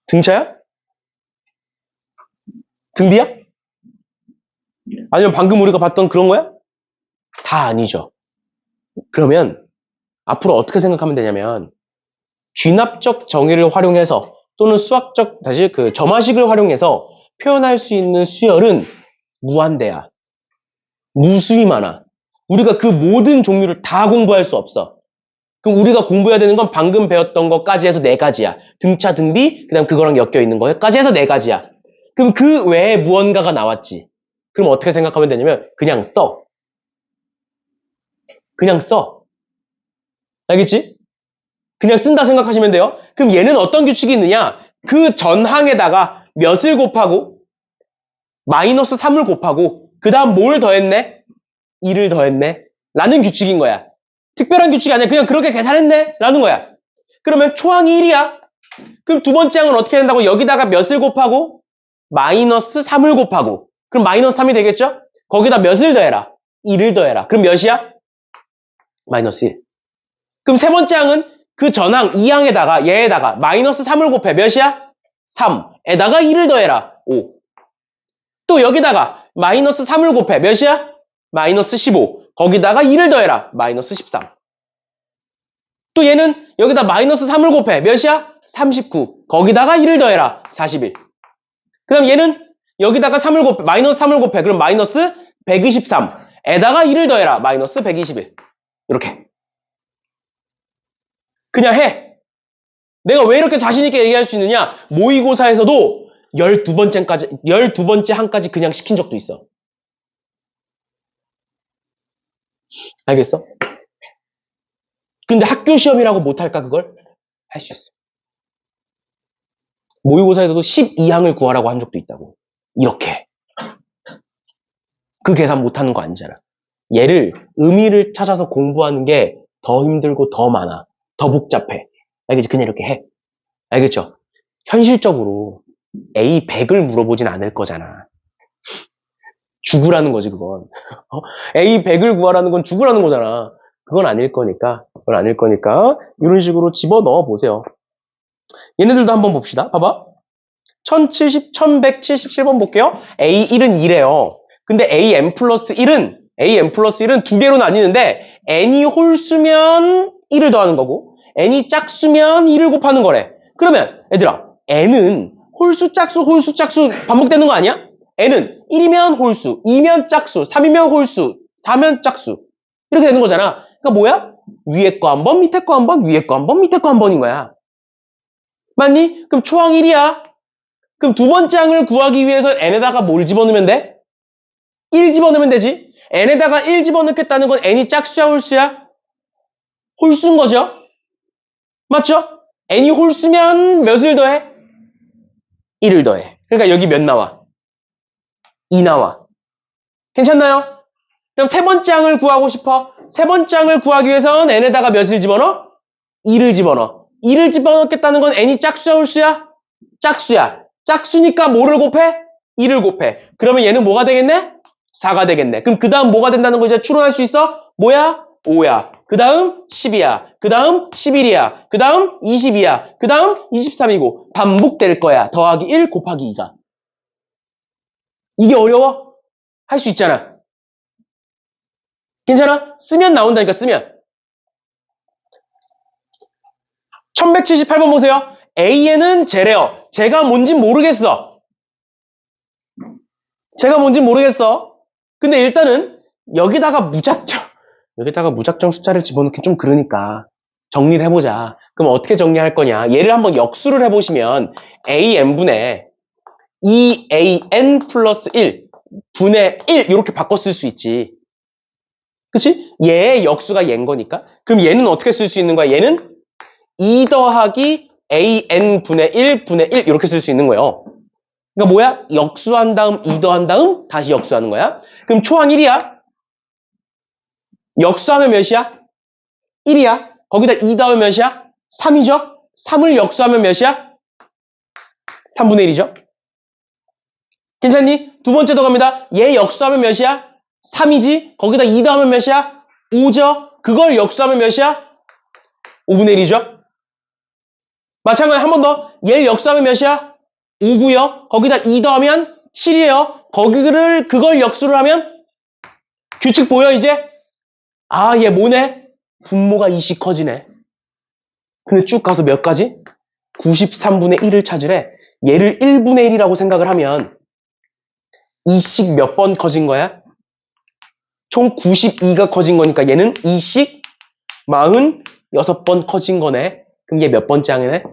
등차야? 등비야? 아니면 방금 우리가 봤던 그런 거야? 다 아니죠. 그러면 앞으로 어떻게 생각하면 되냐면 귀납적 정의를 활용해서 또는 수학적 다시 그 점화식을 활용해서 표현할 수 있는 수열은 무한대야. 무수히 많아. 우리가 그 모든 종류를 다 공부할 수 없어. 그럼 우리가 공부해야 되는 건 방금 배웠던 것까지 해서 4가지야. 등차, 등비, 그 다음 그거랑 엮여 있는 거까지 해서 4가지야. 그럼 그 외에 무언가가 나왔지. 그럼 어떻게 생각하면 되냐면 그냥 써. 그냥 써. 알겠지? 그냥 쓴다 생각하시면 돼요. 그럼 얘는 어떤 규칙이 있느냐? 그 전항에다가 몇을 곱하고 마이너스 3을 곱하고 그 다음 뭘 더했네? 2를 더했네? 라는 규칙인 거야. 특별한 규칙이 아니야. 그냥 그렇게 계산했네? 라는 거야. 그러면 초항이 1이야. 그럼 두 번째 항은 어떻게 된다고? 여기다가 몇을 곱하고 마이너스 3을 곱하고 그럼 마이너스 3이 되겠죠? 거기다 몇을 더해라? 2를 더해라. 그럼 몇이야? 마이너스 1. 그럼 세 번째 항은 그 전항 2항에다가 얘에다가 마이너스 3을 곱해. 몇이야? 3에다가 2를 더해라. 5. 또 여기다가 마이너스 3을 곱해. 몇이야? 마이너스 15. 거기다가 2를 더해라. 마이너스 13. 또 얘는 여기다 마이너스 3을 곱해. 몇이야? 39. 거기다가 1을 더해라. 41. 그 다음 얘는 여기다가 3을 곱해. 마이너스 3을 곱해. 그럼 마이너스 123에다가 1을 더해라. 마이너스 121. 이렇게. 그냥 해. 내가 왜 이렇게 자신있게 얘기할 수 있느냐? 모의고사에서도 12번째 항까지 그냥 시킨 적도 있어. 알겠어? 근데 학교 시험이라고 못할까, 그걸? 할 수 있어. 모의고사에서도 12항을 구하라고 한 적도 있다고. 이렇게. 그 계산 못하는 거 아니잖아. 얘를, 의미를 찾아서 공부하는 게 더 힘들고 더 많아. 더 복잡해. 알겠지? 그냥 이렇게 해. 알겠죠? 현실적으로 A 100을 물어보진 않을 거잖아. 죽으라는 거지, 그건. A 100을 구하라는 건 죽으라는 거잖아. 그건 아닐 거니까, 이런 식으로 집어 넣어 보세요. 얘네들도 한번 봅시다. 봐봐. 1177번 볼게요. A1은 2래요. 근데 AN 플러스 1은 두 개로 나뉘는데, N이 홀수면 1을 더하는 거고, N이 짝수면 2를 곱하는 거래. 그러면, 얘들아, N은 홀수, 짝수 반복되는 거 아니야? n은 1이면 홀수, 2면 짝수, 3이면 홀수, 4면 짝수. 이렇게 되는 거잖아. 그러니까 뭐야? 위에 거 한 번, 밑에 거 한 번, 위에 거 한 번, 밑에 거 한 번인 거야. 맞니? 그럼 초항 1이야. 그럼 두 번째 항을 구하기 위해서 n에다가 뭘 집어넣으면 돼? 1 집어넣으면 되지. n에다가 1 집어넣겠다는 건 n이 짝수야, 홀수야? 홀수인 거죠. 맞죠? n이 홀수면 몇을 더해? 1을 더해. 그러니까 여기 몇 나와? 2 나와. 괜찮나요? 그럼 세 번째 항을 구하고 싶어. 세 번째 항을 구하기 위해서는 n에다가 몇을 집어넣어? 2를 집어넣어. 2를 집어넣겠다는 건 n이 짝수야, 홀수야? 짝수야. 짝수니까 뭐를 곱해? 2를 곱해. 그러면 얘는 뭐가 되겠네? 4가 되겠네. 그럼 그 다음 뭐가 된다는 거 이제 추론할 수 있어? 뭐야? 5야. 그 다음 10이야. 그 다음 11이야. 그 다음 20이야. 그 다음 23이고 반복될 거야. 더하기 1 곱하기 2가. 이게 어려워? 할 수 있잖아. 괜찮아? 쓰면 나온다니까, 쓰면. 1178번 보세요. AN은 제래요. 제가 뭔진 모르겠어. 제가 뭔진 모르겠어. 근데 일단은 여기다가 무작정 숫자를 집어넣기 좀 그러니까 정리를 해보자. 그럼 어떻게 정리할 거냐? 얘를 한번 역수를 해보시면 AN분의 2AN 플러스 1 분의 1 이렇게 바꿔 쓸 수 있지. 그치? 얘의 역수가 얘인 거니까. 그럼 얘는 어떻게 쓸 수 있는 거야? 얘는 2 더하기 AN 분의 1 분의 1 이렇게 쓸 수 있는 거예요. 그러니까 뭐야? 역수한 다음 2 더한 다음 다시 역수하는 거야. 그럼 초항 1이야. 역수하면 몇이야? 1이야. 거기다 2 더하면 몇이야? 3이죠? 3을 역수하면 몇이야? 3분의 1이죠? 괜찮니? 두 번째 더 갑니다. 얘 역수하면 몇이야? 3이지? 거기다 2 더하면 몇이야? 5죠? 그걸 역수하면 몇이야? 5분의 1이죠? 마찬가지로 한 번 더. 얘 역수하면 몇이야? 5고요. 거기다 2 더하면 7이에요. 그걸 역수를 하면 규칙 보여 이제? 아, 얘 뭐네? 분모가 2씩 커지네. 근데 쭉 가서 몇 가지? 93분의 1을 찾으래. 얘를 1분의 1이라고 생각을 하면 2씩 몇 번 커진 거야? 총 92가 커진 거니까 얘는 2씩 46번 커진 거네. 그럼 얘 몇 번째 항이네?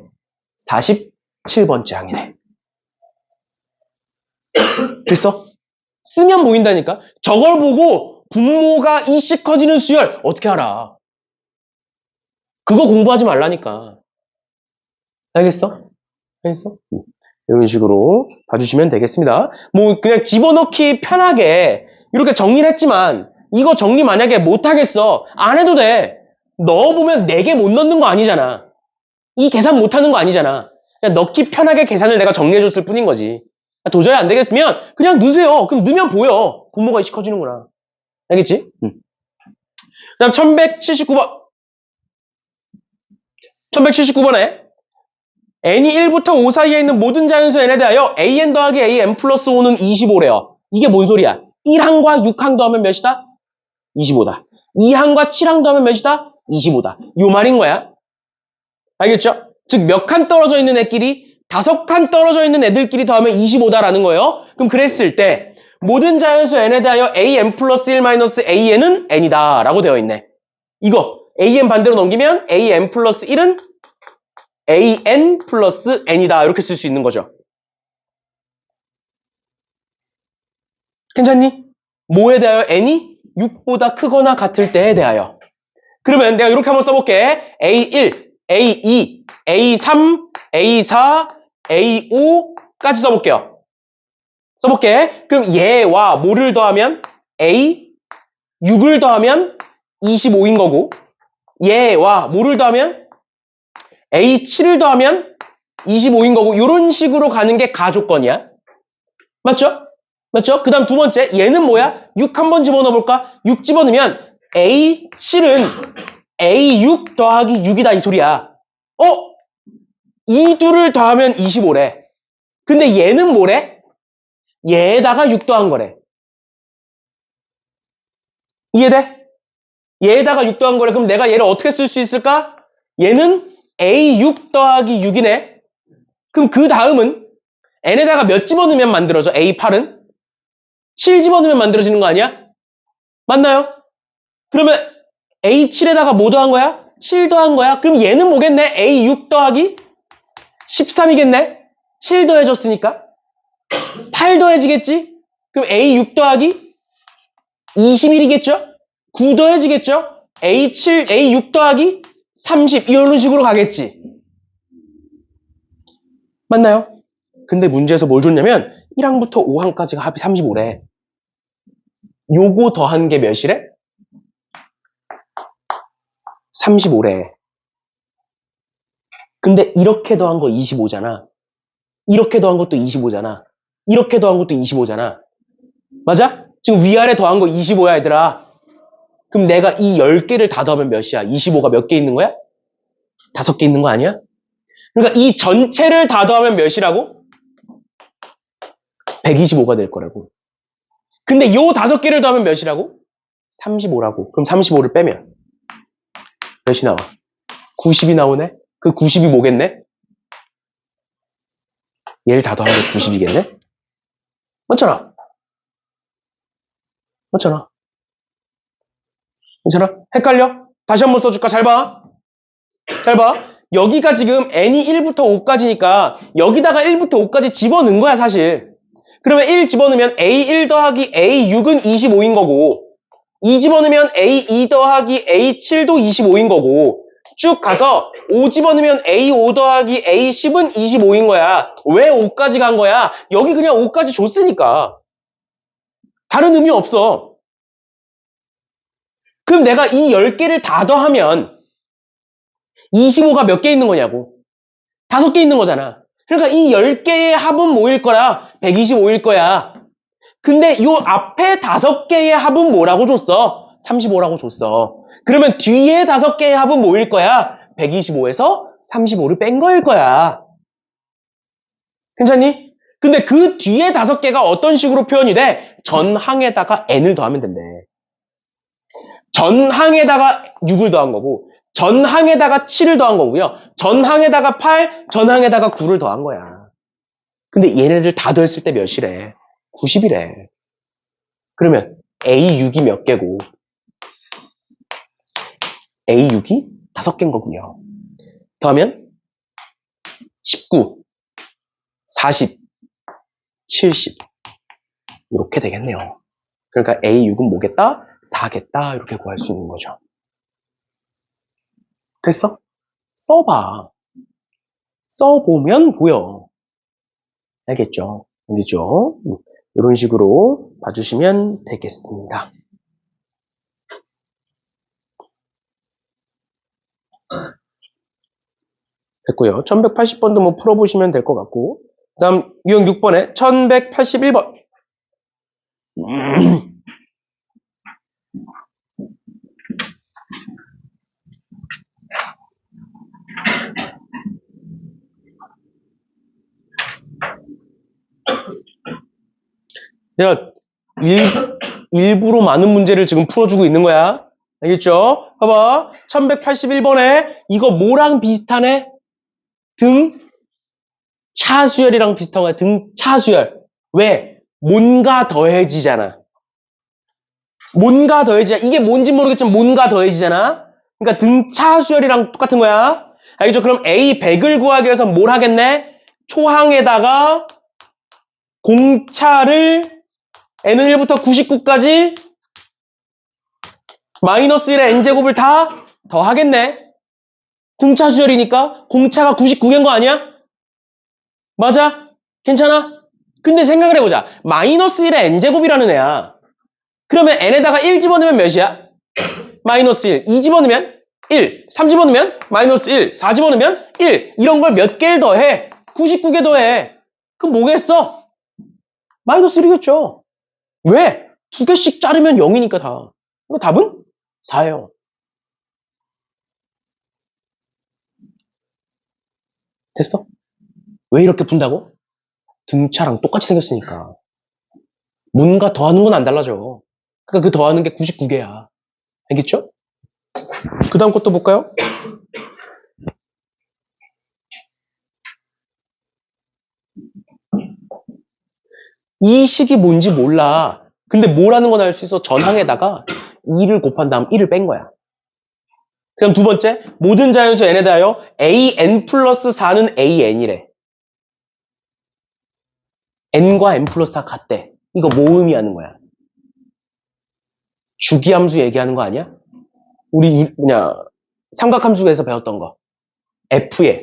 47번째 항이네. 됐어? 쓰면 보인다니까? 저걸 보고 분모가 2씩 커지는 수열 어떻게 알아? 그거 공부하지 말라니까. 알겠어? 알겠어? 이런 식으로 봐주시면 되겠습니다. 뭐 그냥 집어넣기 편하게 이렇게 정리를 했지만 이거 정리 만약에 못하겠어. 안 해도 돼. 넣어보면 4개 못 넣는 거 아니잖아. 이 계산 못하는 거 아니잖아. 그냥 넣기 편하게 계산을 내가 정리해줬을 뿐인 거지. 도저히 안 되겠으면 그냥 넣으세요. 그럼 넣으면 보여. 분모가 2씩 커지는구나. 알겠지? 그다음 1179번. 1179번에 n이 1부터 5 사이에 있는 모든 자연수 n에 대하여 an 더하기 an 플러스 5는 25래요. 이게 뭔 소리야? 1항과 6항 더하면 몇이다? 25다. 2항과 7항 더하면 몇이다? 25다. 요 말인 거야. 알겠죠? 즉 몇 칸 떨어져 있는 애끼리 5칸 떨어져 있는 애들끼리 더하면 25다라는 거예요. 그럼 그랬을 때 모든 자연수 n에 대하여 an 플러스 1 마이너스 an은 n이다 라고 되어 있네. 이거 an 반대로 넘기면 an 플러스 1은 an 플러스 n이다 이렇게 쓸 수 있는 거죠. 괜찮니? 뭐에 대하여 n이 6보다 크거나 같을 때에 대하여. 그러면 내가 이렇게 한번 써볼게. A1, A2, A3, A4, A5까지 써볼게요. 써볼게. 그럼 얘와 뭐를 더하면 A, 6을 더하면 25인 거고 얘와 뭐를 더하면 A7을 더하면 25인 거고 이런 식으로 가는 게 가조건이야. 맞죠? 맞죠? 그 다음 두 번째 얘는 뭐야? 6 한번 집어넣어 볼까? 6 집어넣으면 A7은 A6 더하기 6이다 이 소리야. 이 둘을 더하면 25래. 근데 얘는 뭐래? 얘에다가 6 더한 거래. 이해돼? 얘에다가 6 더한 거래. 그럼 내가 얘를 어떻게 쓸 수 있을까? 얘는 A6 더하기 6이네. 그럼 그 다음은 n에다가 몇 집어넣으면 만들어져? A8은? 7 집어넣으면 만들어지는 거 아니야? 맞나요? 그러면 A7에다가 뭐 더한 거야? 7 더한 거야? 그럼 얘는 뭐겠네? A6 더하기 13이겠네? 7 더해졌으니까. 8 더해지겠지? 그럼 A6 더하기 21이겠죠? 9 더해지겠죠? A6 더하기 30 이런 식으로 가겠지. 맞나요? 근데 문제에서 뭘 줬냐면 1항부터 5항까지가 합이 35래. 요거 더한 게 몇이래? 35래. 근데 이렇게 더한 거 25잖아. 이렇게 더한 것도 25잖아. 이렇게 더한 것도 25잖아. 맞아? 지금 위아래 더한 거 25야, 얘들아. 그럼 내가 이 10개를 다 더하면 몇이야? 25가 몇 개 있는 거야? 5개 있는 거 아니야? 그러니까 이 전체를 다 더하면 몇이라고? 125가 될 거라고. 근데 요 5개를 더하면 몇이라고? 35라고. 그럼 35를 빼면 몇이 나와? 90이 나오네? 그 90이 뭐겠네? 얘를 다 더하면 90이겠네? 맞잖아. 맞잖아. 괜찮아? 헷갈려? 다시 한번 써줄까? 잘 봐. 잘 봐. 여기가 지금 n이 1부터 5까지니까 여기다가 1부터 5까지 집어넣은 거야, 사실. 그러면 1 집어넣으면 A1 더하기 A6은 25인 거고 2 집어넣으면 A2 더하기 A7도 25인 거고 쭉 가서 5 집어넣으면 A5 더하기 A10은 25인 거야. 왜 5까지 간 거야? 여기 그냥 5까지 줬으니까. 다른 의미 없어. 그럼 내가 이 10개를 다 더하면 25가 몇 개 있는 거냐고. 5개 있는 거잖아. 그러니까 이 10개의 합은 뭐일 거야? 125일 거야. 근데 요 앞에 5개의 합은 뭐라고 줬어? 35라고 줬어. 그러면 뒤에 5개의 합은 뭐일 거야? 125에서 35를 뺀 거일 거야. 괜찮니? 근데 그 뒤에 5개가 어떤 식으로 표현이 돼? 전항에다가 n을 더하면 된대. 전항에다가 6을 더한 거고 전항에다가 7을 더한 거고요. 전항에다가 8, 전항에다가 9를 더한 거야. 근데 얘네들 다 더했을 때 몇이래? 90이래. 그러면 A6이 몇 개고 A6이 5개인 거군요. 더하면 19, 40, 70 이렇게 되겠네요. 그러니까 A6은 뭐겠다? 4겠다 이렇게 구할 수 있는 거죠. 됐어? 써봐. 써보면 보여. 알겠죠? 알겠죠? 이런 식으로 봐주시면 되겠습니다. 됐고요. 1180번도 뭐 풀어보시면 될 것 같고 그 다음 유형 6번에 1181번 내가 일부러 많은 문제를 지금 풀어주고 있는 거야. 알겠죠? 봐봐. 1181번에 이거 뭐랑 비슷하네? 등 차수열이랑 비슷한 거야. 등 차수열. 왜? 뭔가 더해지잖아. 뭔가 더해지잖아. 이게 뭔지 모르겠지만 뭔가 더해지잖아. 그러니까 등 차수열이랑 똑같은 거야. 알겠죠? 그럼 A100을 구하기 위해서 뭘 하겠네? 초항에다가 공차를 n은 1부터 99까지 마이너스 1의 n제곱을 다 더하겠네. 등차수열이니까 공차가 99개인 거 아니야? 맞아? 괜찮아? 근데 생각을 해보자. 마이너스 1의 n제곱이라는 애야. 그러면 n에다가 1 집어넣으면 몇이야? 마이너스 1. 2 집어넣으면 1. 3 집어넣으면 마이너스 1. 4 집어넣으면 1. 이런 걸 몇 개를 더해? 99개 더해. 그럼 뭐겠어? 마이너스 1이겠죠. 왜? 2개씩 자르면 0이니까 다. 그러니까 답은 4예요. 됐어? 왜 이렇게 푼다고? 등차랑 똑같이 생겼으니까. 뭔가 더하는 건 안 달라져. 그러니까 그 더하는 게 99개야. 알겠죠? 그 다음 것도 볼까요? 이 식이 뭔지 몰라. 근데 뭐라는 건 알 수 있어. 전항에다가 2를 곱한 다음 1을 뺀 거야. 그럼 두 번째, 모든 자연수 n에 대하여 an 플러스 4는 an이래. n과 n 플러스 4 같대. 이거 뭐 의미하는 거야? 주기함수 얘기하는 거 아니야? 우리 삼각함수에서 배웠던 거. f에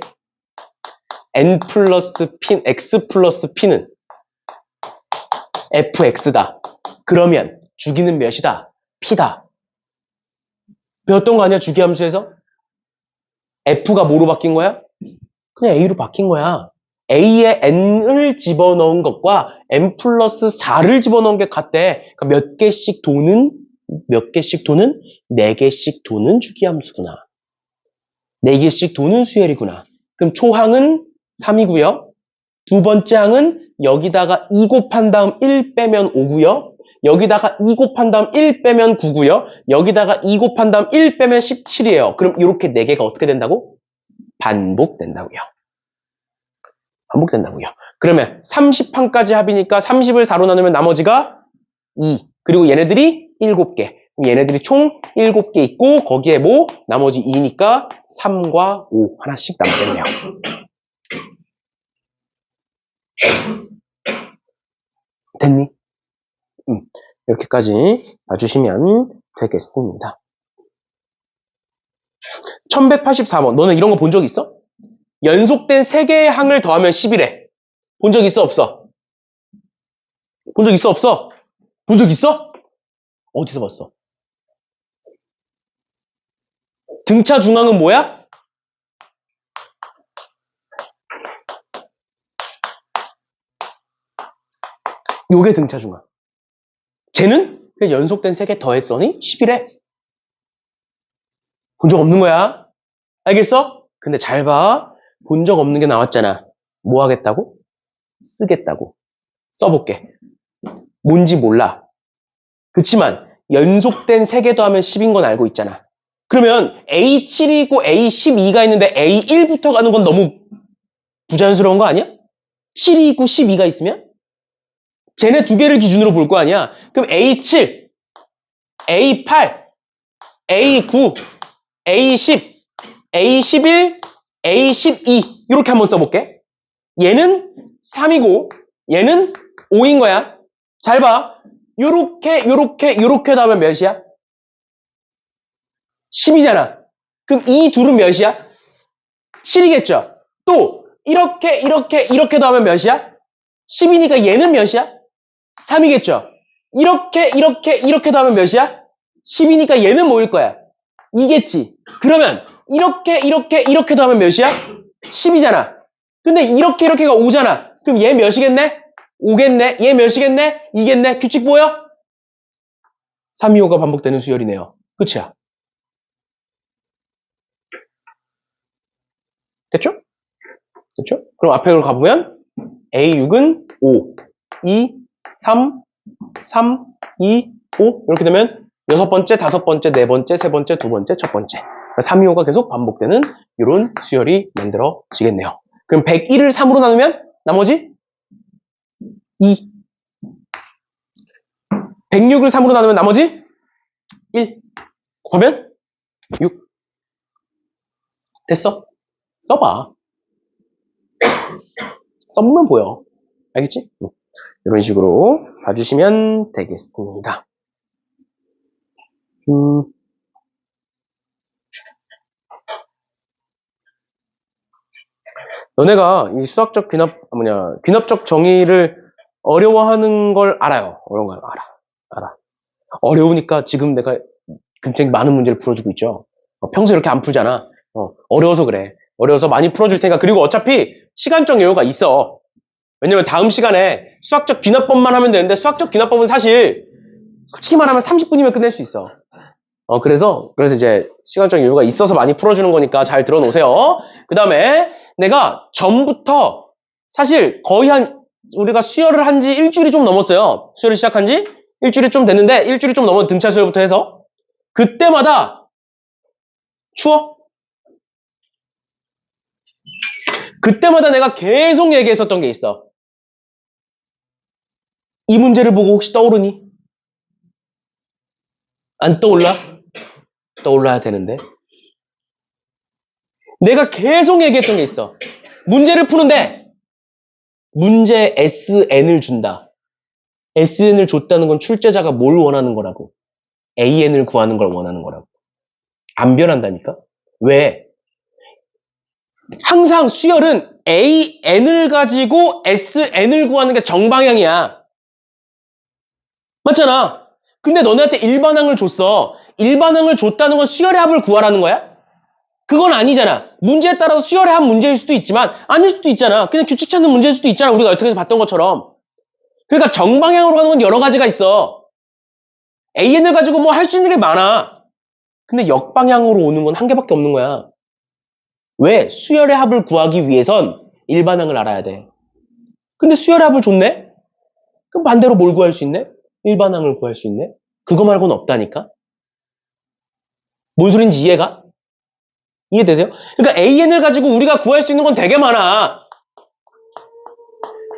n 플러스 p, x 플러스 p는 fx다. 그러면 주기는 몇이다? p다. 배웠던 거 아니야? 주기함수에서? f가 뭐로 바뀐 거야? 그냥 a로 바뀐 거야. a에 n을 집어넣은 것과 n 플러스 4를 집어넣은 게 같대. 그러니까 몇 개씩 도는 4개씩 도는 주기함수구나. 4개씩 도는 수열이구나. 그럼 초항은 3이고요. 두 번째 항은 여기다가 2 곱한 다음 1 빼면 5고요. 여기다가 2 곱한 다음 1 빼면 9고요. 여기다가 2 곱한 다음 1 빼면 17이에요. 그럼 이렇게 4개가 어떻게 된다고? 반복된다고요. 반복된다고요. 그러면 30항까지 합이니까 30을 4로 나누면 나머지가 2. 그리고 얘네들이 7개. 얘네들이 총 7개 있고 거기에 뭐? 나머지 2니까 3과 5 하나씩 남겠네요. 됐니? 이렇게까지 봐주시면 되겠습니다. 1184번. 너는 이런 거 본 적 있어? 연속된 3개의 항을 더하면 10이래. 본 적 있어? 없어? 본 적 있어? 없어? 본 적 있어? 어디서 봤어? 등차 중앙은 뭐야? 요게 등차 중앙. 쟤는 그냥 연속된 3개 더했더니 10이래. 본 적 없는 거야. 알겠어? 근데 잘 봐. 본 적 없는 게 나왔잖아. 뭐 하겠다고? 쓰겠다고. 써볼게. 뭔지 몰라. 그치만 연속된 3개 더하면 10인 건 알고 있잖아. 그러면 A7이고 A12가 있는데 A1부터 가는 건 너무 부자연스러운 거 아니야? 7이 있고 12가 있으면? 쟤네 두 개를 기준으로 볼 거 아니야? 그럼 A7, A8, A9, A10, A11, A12 이렇게 한번 써볼게. 얘는 3이고 얘는 5인 거야. 잘 봐. 요렇게 나오면 몇이야? 10이잖아. 그럼 이 둘은 몇이야? 7이겠죠. 또 이렇게 나오면 몇이야? 10이니까 얘는 몇이야? 3이겠죠. 이렇게 나오면 몇이야? 10이니까 얘는 뭐일 거야? 2겠지. 그러면 이렇게 나오면 몇이야? 10이잖아. 근데 이렇게가 5잖아. 그럼 얘 몇이겠네? 5겠네. 얘 몇이겠네? 2겠네. 규칙 보여? 3, 2, 5가 반복되는 수열이네요. 그치야? 됐죠? 됐죠? 그럼 앞에로 가보면 A6은 5, 2, 3, 3, 2, 5 이렇게 되면 6번째, 5번째, 4번째, 3번째, 2번째, 첫 번째 3, 2, 5가 계속 반복되는 이런 수열이 만들어지겠네요. 그럼 101을 3으로 나누면 나머지 2 106을 3으로 나누면 나머지 1 곱하면 6 됐어? 써봐. 써보면 보여. 알겠지? 이런 식으로 봐주시면 되겠습니다. 너네가 이 수학적 귀납적 정의를 어려워하는 걸 알아요. 어려운 걸 알아. 어려우니까 지금 내가 굉장히 많은 문제를 풀어주고 있죠. 평소에 이렇게 안 풀잖아. 어려워서 그래. 어려워서 많이 풀어줄 테니까. 그리고 어차피 시간적 여유가 있어. 왜냐면 다음 시간에 수학적 귀납법만 하면 되는데 수학적 귀납법은 사실 솔직히 말하면 30분이면 끝낼 수 있어. 그래서 이제 시간적 여유가 있어서 많이 풀어주는 거니까 잘 들어놓으세요. 그 다음에 내가 전부터 사실 거의 우리가 수혈을 한 지 일주일이 좀 넘었어요. 수혈을 시작한 지 일주일이 좀 됐는데 일주일이 좀 넘은 등차 수혈부터 해서 그때마다 추워? 그때마다 내가 계속 얘기했었던 게 있어. 이 문제를 보고 혹시 떠오르니? 안 떠올라? 떠올라야 되는데. 내가 계속 얘기했던 게 있어. 문제를 푸는데 문제 SN을 준다. SN을 줬다는 건 출제자가 뭘 원하는 거라고. AN을 구하는 걸 원하는 거라고. 안 변한다니까? 왜? 항상 수열은 AN을 가지고 SN을 구하는 게 정방향이야. 맞잖아. 근데 너네한테 일반항을 줬어. 일반항을 줬다는 건 수열의 합을 구하라는 거야? 그건 아니잖아. 문제에 따라서 수열의 합 문제일 수도 있지만 아닐 수도 있잖아. 그냥 규칙 찾는 문제일 수도 있잖아. 우리가 여태까지 봤던 것처럼. 그러니까 정방향으로 가는 건 여러 가지가 있어. AN을 가지고 뭐 할 수 있는 게 많아. 근데 역방향으로 오는 건 한 개밖에 없는 거야. 왜? 수열의 합을 구하기 위해선 일반항을 알아야 돼. 근데 수열의 합을 줬네? 그럼 반대로 뭘 구할 수 있네? 일반항을 구할 수 있네? 그거 말고는 없다니까? 뭔 소린지 이해가? 이해되세요? 그러니까 AN을 가지고 우리가 구할 수 있는 건 되게 많아.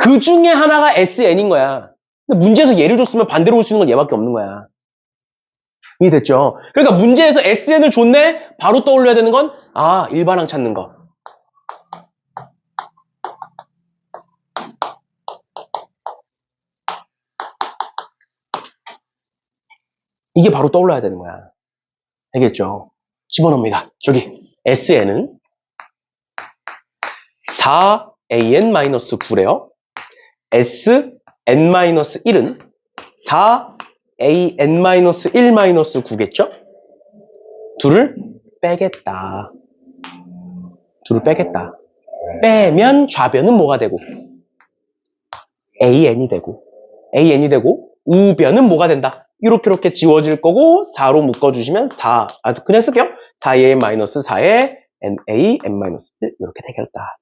그 중에 하나가 SN인 거야. 근데 문제에서 예를 줬으면 반대로 올 수 있는 건 얘밖에 없는 거야. 이해됐죠? 그러니까 문제에서 SN을 줬네? 바로 떠올려야 되는 건 일반항 찾는 거. 이게 바로 떠올라야 되는 거야. 알겠죠? 집어넣습니다. 저기 SN은 4AN-9래요. SN-1은 4AN-1-9겠죠? 둘을 빼겠다. 둘을 빼겠다. 빼면 좌변은 뭐가 되고? AN이 되고 우변은 뭐가 된다? 이렇게 지워질 거고 4로 묶어주시면 그냥 쓸게요. 4A-4에 NA, N-1 이렇게 되겠다.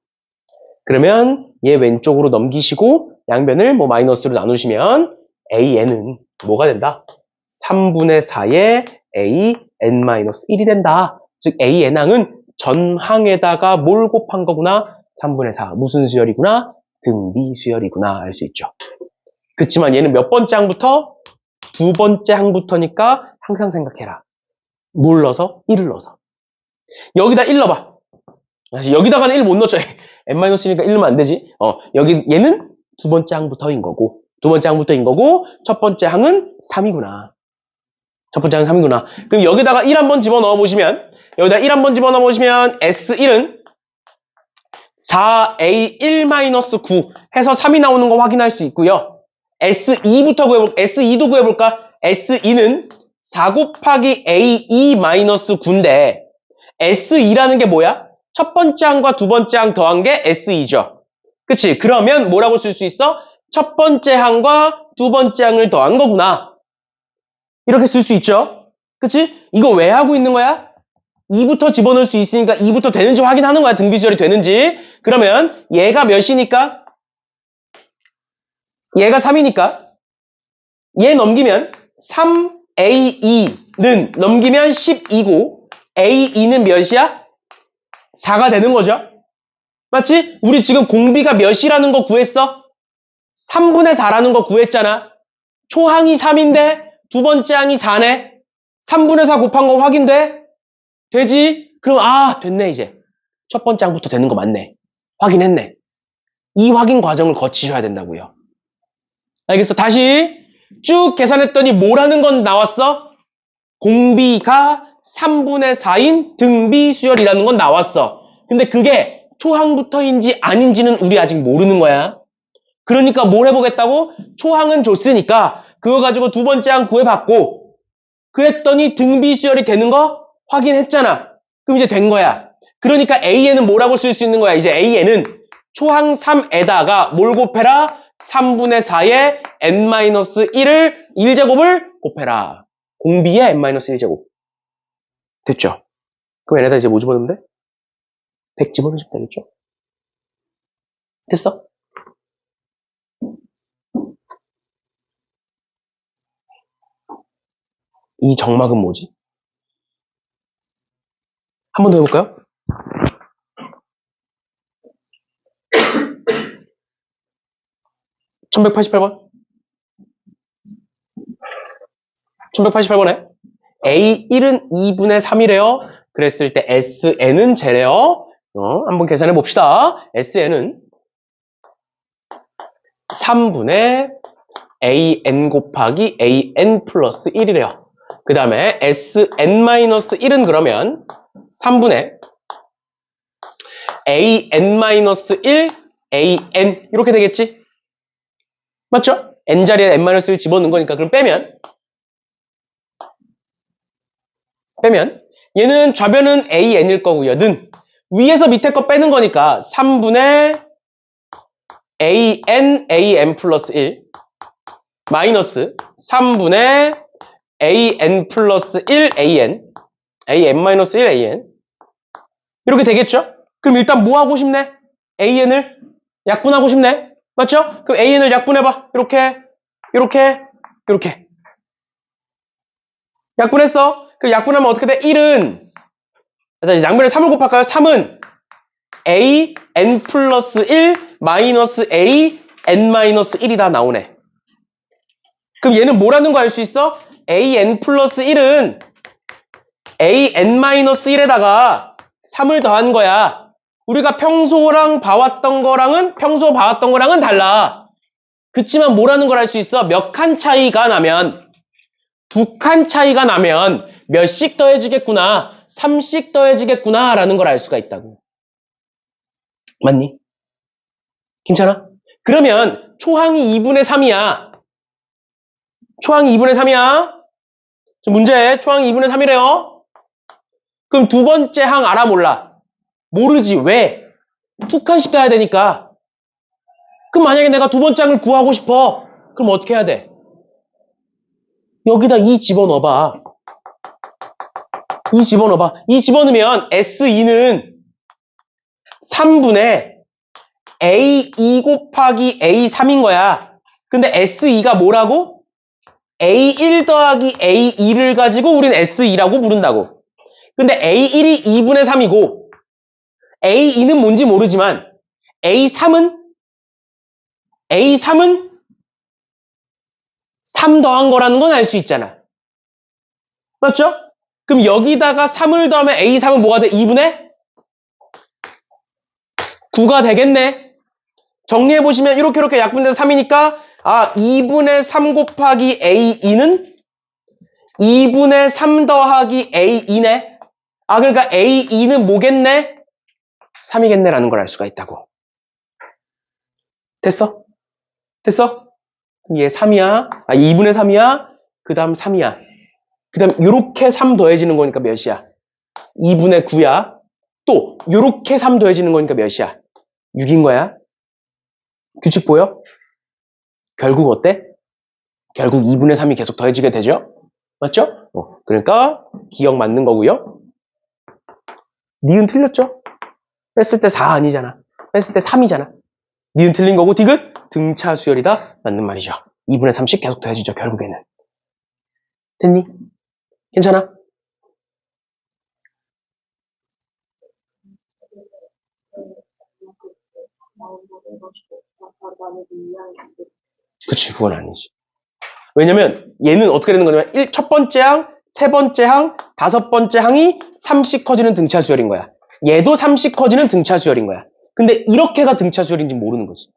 그러면 얘 왼쪽으로 넘기시고 양변을 마이너스로 나누시면 AN은 뭐가 된다? 3분의 4의 A, N-1이 된다. 즉 AN항은 전항에다가 뭘 곱한 거구나? 3분의 4. 무슨 수열이구나? 등비 수열이구나 알 수 있죠. 그치만 얘는 몇 번째 항부터? 두 번째 항부터니까 항상 생각해라. 뭘 넣어서? 1을 넣어서. 여기다 1 넣어봐. 여기다가는 1 못 넣죠. N-1이니까 1 넣으면 안 되지. 얘는 두 번째 항부터인 거고, 첫 번째 항은 3이구나. 그럼 여기다가 1 한번 집어넣어 보시면, S1은 4A1-9 해서 3이 나오는 거 확인할 수 있고요. S2도 구해볼까? S2는 4 곱하기 A2-9인데, S2라는 게 뭐야? 첫 번째 항과 두 번째 항 더한 게 S2죠. 그치? 그러면 뭐라고 쓸 수 있어? 첫 번째 항과 두 번째 항을 더한 거구나. 이렇게 쓸 수 있죠? 그치? 이거 왜 하고 있는 거야? 2부터 집어넣을 수 있으니까 2부터 되는지 확인하는 거야. 등비수열이 되는지. 그러면 얘가 몇이니까? 얘가 3이니까 얘 넘기면 3A2는 넘기면 12고 A2는 몇이야? 4가 되는 거죠. 맞지? 우리 지금 공비가 몇이라는 거 구했어? 3분의 4라는 거 구했잖아. 초항이 3인데 두 번째 항이 4네. 3분의 4 곱한 거 확인돼? 되지? 그럼 됐네 이제. 첫 번째 항부터 되는 거 맞네. 확인했네. 이 확인 과정을 거치셔야 된다고요. 알겠어? 다시 쭉 계산했더니 뭐라는 건 나왔어? 공비가 3분의 4인 등비수열이라는 건 나왔어. 근데 그게 초항부터인지 아닌지는 우리 아직 모르는 거야. 그러니까 뭘 해보겠다고? 초항은 줬으니까 그거 가지고 두 번째 항 구해봤고 그랬더니 등비수열이 되는 거 확인했잖아. 그럼 이제 된 거야. 그러니까 AN은 뭐라고 쓸 수 있는 거야? 이제 AN은 초항 3에다가 뭘 곱해라? 3분의 4의 N-1을 1제곱을 곱해라. 공비의 N-1제곱. 됐죠? 그럼 얘네다 이제 뭐 집어넣으면 돼? 100 집어넣으면 되겠죠? 됐어? 이 정막은 뭐지? 한 번 더 해볼까요? (1188번) 1188번에 A1은 2분의 3이래요. 그랬을 때 SN은 제래요. 한번 계산해 봅시다. SN은 3분의 AN 곱하기 AN 플러스 1이래요. 그 다음에 SN-1은 그러면 3분의 AN-1 AN 이렇게 되겠지? 맞죠? N 자리에 N-1 집어넣은 거니까 그럼 빼면 얘는 좌변은 AN일 거고요. 는 위에서 밑에 거 빼는 거니까 3분의 AN 플러스 1 마이너스 3분의 AN 플러스 1 AN-1 AN 이렇게 되겠죠? 그럼 일단 뭐 하고 싶네? AN을 약분하고 싶네? 맞죠? 그럼 AN을 약분해봐. 이렇게 약분했어. 그 약분하면 어떻게 돼? 1은 일단 양변에 3을 곱할까요? 3은 AN 플러스 1 마이너스 AN 마이너스 1이 다 나오네. 그럼 얘는 뭐라는 거 알 수 있어? AN 플러스 1은 AN 마이너스 1에다가 3을 더한 거야. 우리가 평소 봐왔던 거랑은 달라. 그치만 뭐라는 걸 알 수 있어? 몇 칸 차이가 나면 2칸 차이가 나면 몇씩 더해지겠구나 3씩 더해지겠구나 라는 걸 알 수가 있다고. 맞니? 괜찮아? 그러면 초항이 2분의 3이야. 초항이 2분의 3이야. 문제 초항이 2분의 3이래요. 그럼 두 번째 항 알아 몰라? 모르지. 왜? 2칸씩 가야 되니까. 그럼 만약에 내가 두 번째 항을 구하고 싶어. 그럼 어떻게 해야 돼? 여기다 2 집어넣어봐. 2 집어넣으면 S2는 3분의 A2 곱하기 A3인 거야. 근데 S2가 뭐라고? A1 더하기 A2를 가지고 우린 S2라고 부른다고. 근데 A1이 2분의 3이고 A2는 뭔지 모르지만 A3은 3 더한 거라는 건 알 수 있잖아. 맞죠? 그럼 여기다가 3을 더하면 A3은 뭐가 돼? 2분의 9가 되겠네. 정리해보시면 이렇게 약분돼서 3이니까 2분의 3 곱하기 A2는 2분의 3 더하기 A2네. 그러니까 A2는 뭐겠네? 3이겠네라는 걸 알 수가 있다고. 됐어? 얘 3이야. 2분의 3이야. 그 다음 3이야. 그 다음 요렇게 3 더해지는 거니까 몇이야? 2분의 9야. 또 요렇게 3 더해지는 거니까 몇이야? 6인 거야. 규칙 보여? 결국 어때? 결국 2분의 3이 계속 더해지게 되죠? 맞죠? 그러니까 기억 맞는 거고요. 니은 틀렸죠? 뺐을 때 4 아니잖아. 뺐을 때 3이잖아. 니은 틀린 거고 디귿 등차 수열이다. 맞는 말이죠. 2분의 3씩 계속 더해지죠. 결국에는. 됐니? 괜찮아? 그치, 그건 아니지. 왜냐면 얘는 어떻게 되는 거냐면 첫 번째 항, 세 번째 항, 다섯 번째 항이 3씩 커지는 등차 수열인 거야. 얘도 3씩 커지는 등차 수열인 거야. 근데 이렇게가 등차 수열인지 모르는 거지.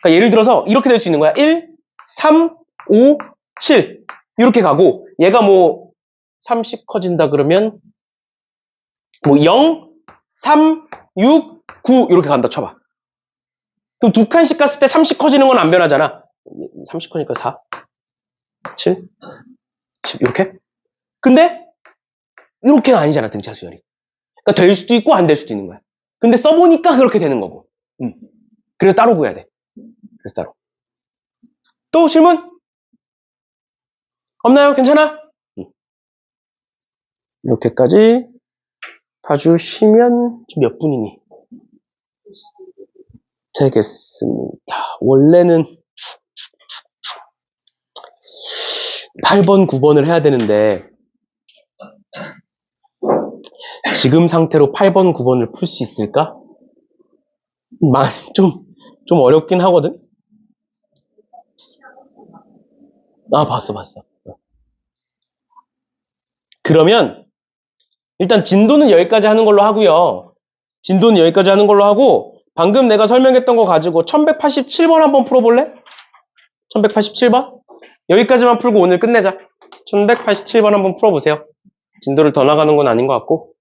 그러니까 예를 들어서 이렇게 될 수 있는 거야. 1, 3, 5, 7 이렇게 가고 얘가 뭐 3씩 커진다 그러면 뭐 0, 3, 6, 9 이렇게 간다 쳐봐. 그럼 두 칸씩 갔을 때 3씩 커지는 건 안 변하잖아. 30 커니까 4, 7, 10 이렇게? 근데 이렇게가 아니잖아 등차 수열이. 그러니까 될 수도 있고 안 될 수도 있는 거야. 근데 써보니까 그렇게 되는 거고. 그래서 따로 구해야 돼. 그래서 따로. 또 질문? 없나요? 괜찮아? 이렇게까지 봐주시면 몇 분이니? 되겠습니다. 원래는 8번, 9번을 해야 되는데 지금 상태로 8번, 9번을 풀 수 있을까? 좀 어렵긴 하거든? 봤어. 그러면 일단 진도는 여기까지 하는 걸로 하고요. 진도는 여기까지 하는 걸로 하고 방금 내가 설명했던 거 가지고 1187번 한번 풀어볼래? 1187번? 여기까지만 풀고 오늘 끝내자. 1187번 한번 풀어보세요. 진도를 더 나가는 건 아닌 것 같고.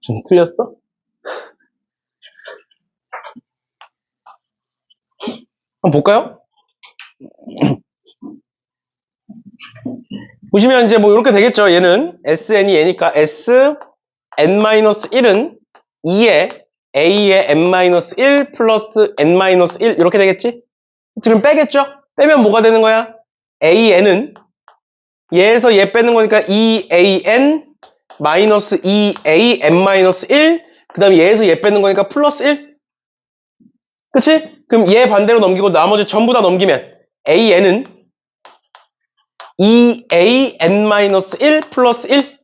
좀 틀렸어? 한번 볼까요? 보시면 이제 뭐 이렇게 되겠죠. 얘는 SN이 얘니까 SN-1은 2에 A의 N-1 플러스 N-1 이렇게 되겠지? 지금 빼겠죠? 빼면 뭐가 되는 거야? AN은 얘에서 얘 빼는 거니까 2AN 마이너스 2AN-1 그 다음에 얘에서 얘 빼는 거니까 플러스 1 그치? 그럼 얘 반대로 넘기고 나머지 전부 다 넘기면 AN은 2AN-1 플러스 1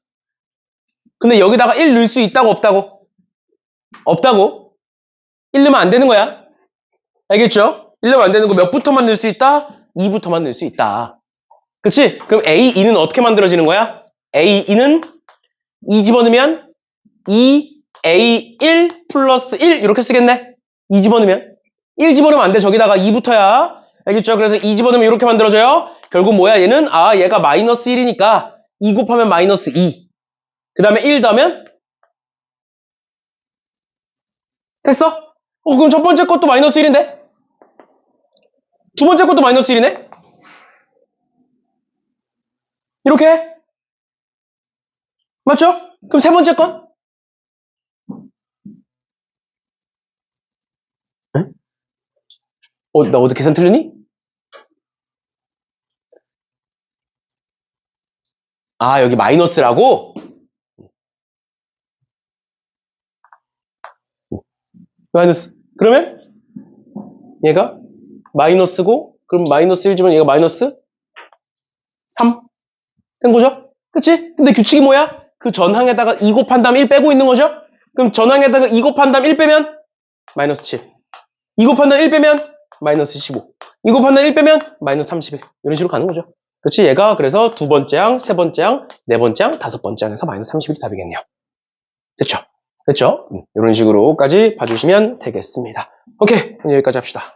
근데 여기다가 1 넣을 수 있다고 없다고? 없다고? 1 넣으면 안 되는 거야 알겠죠? 1 넣으면 안 되는 거 몇 부터만 넣을 수 있다? 2부터만 넣을 수 있다 그치? 그럼 A2는 어떻게 만들어지는 거야? A2는 2 집어넣으면 2A1 플러스 1 이렇게 쓰겠네 2 집어넣으면 1 집어넣으면 안 돼 저기다가 2부터야 알겠죠? 그래서 2 집어넣으면 이렇게 만들어져요 결국 뭐야 얘는 얘가 마이너스 1이니까 2 곱하면 마이너스 2 그 다음에 1 더하면 됐어? 그럼 첫 번째 것도 마이너스 1인데? 두 번째 것도 마이너스 1이네? 이렇게 해? 맞죠? 그럼 세 번째 건? 에? 나 어디 계산 틀리니? 여기 마이너스라고? 마이너스. 그러면 얘가 마이너스고 그럼 마이너스 1 주면 얘가 마이너스 3 된 거죠? 그치? 근데 규칙이 뭐야? 그 전항에다가 2 곱한 다음 1 빼고 있는 거죠? 그럼 전항에다가 2 곱한 다음 1 빼면 마이너스 7 2 곱한 다음 1 빼면 마이너스 15 2 곱한 다음 1 빼면 마이너스 31 이런 식으로 가는 거죠. 그치? 얘가 그래서 두 번째 항, 세 번째 항, 네 번째 항, 다섯 번째 항에서 마이너스 30이 답이겠네요. 됐죠? 됐죠? 이런 식으로까지 봐주시면 되겠습니다. 오케이. 여기까지 합시다.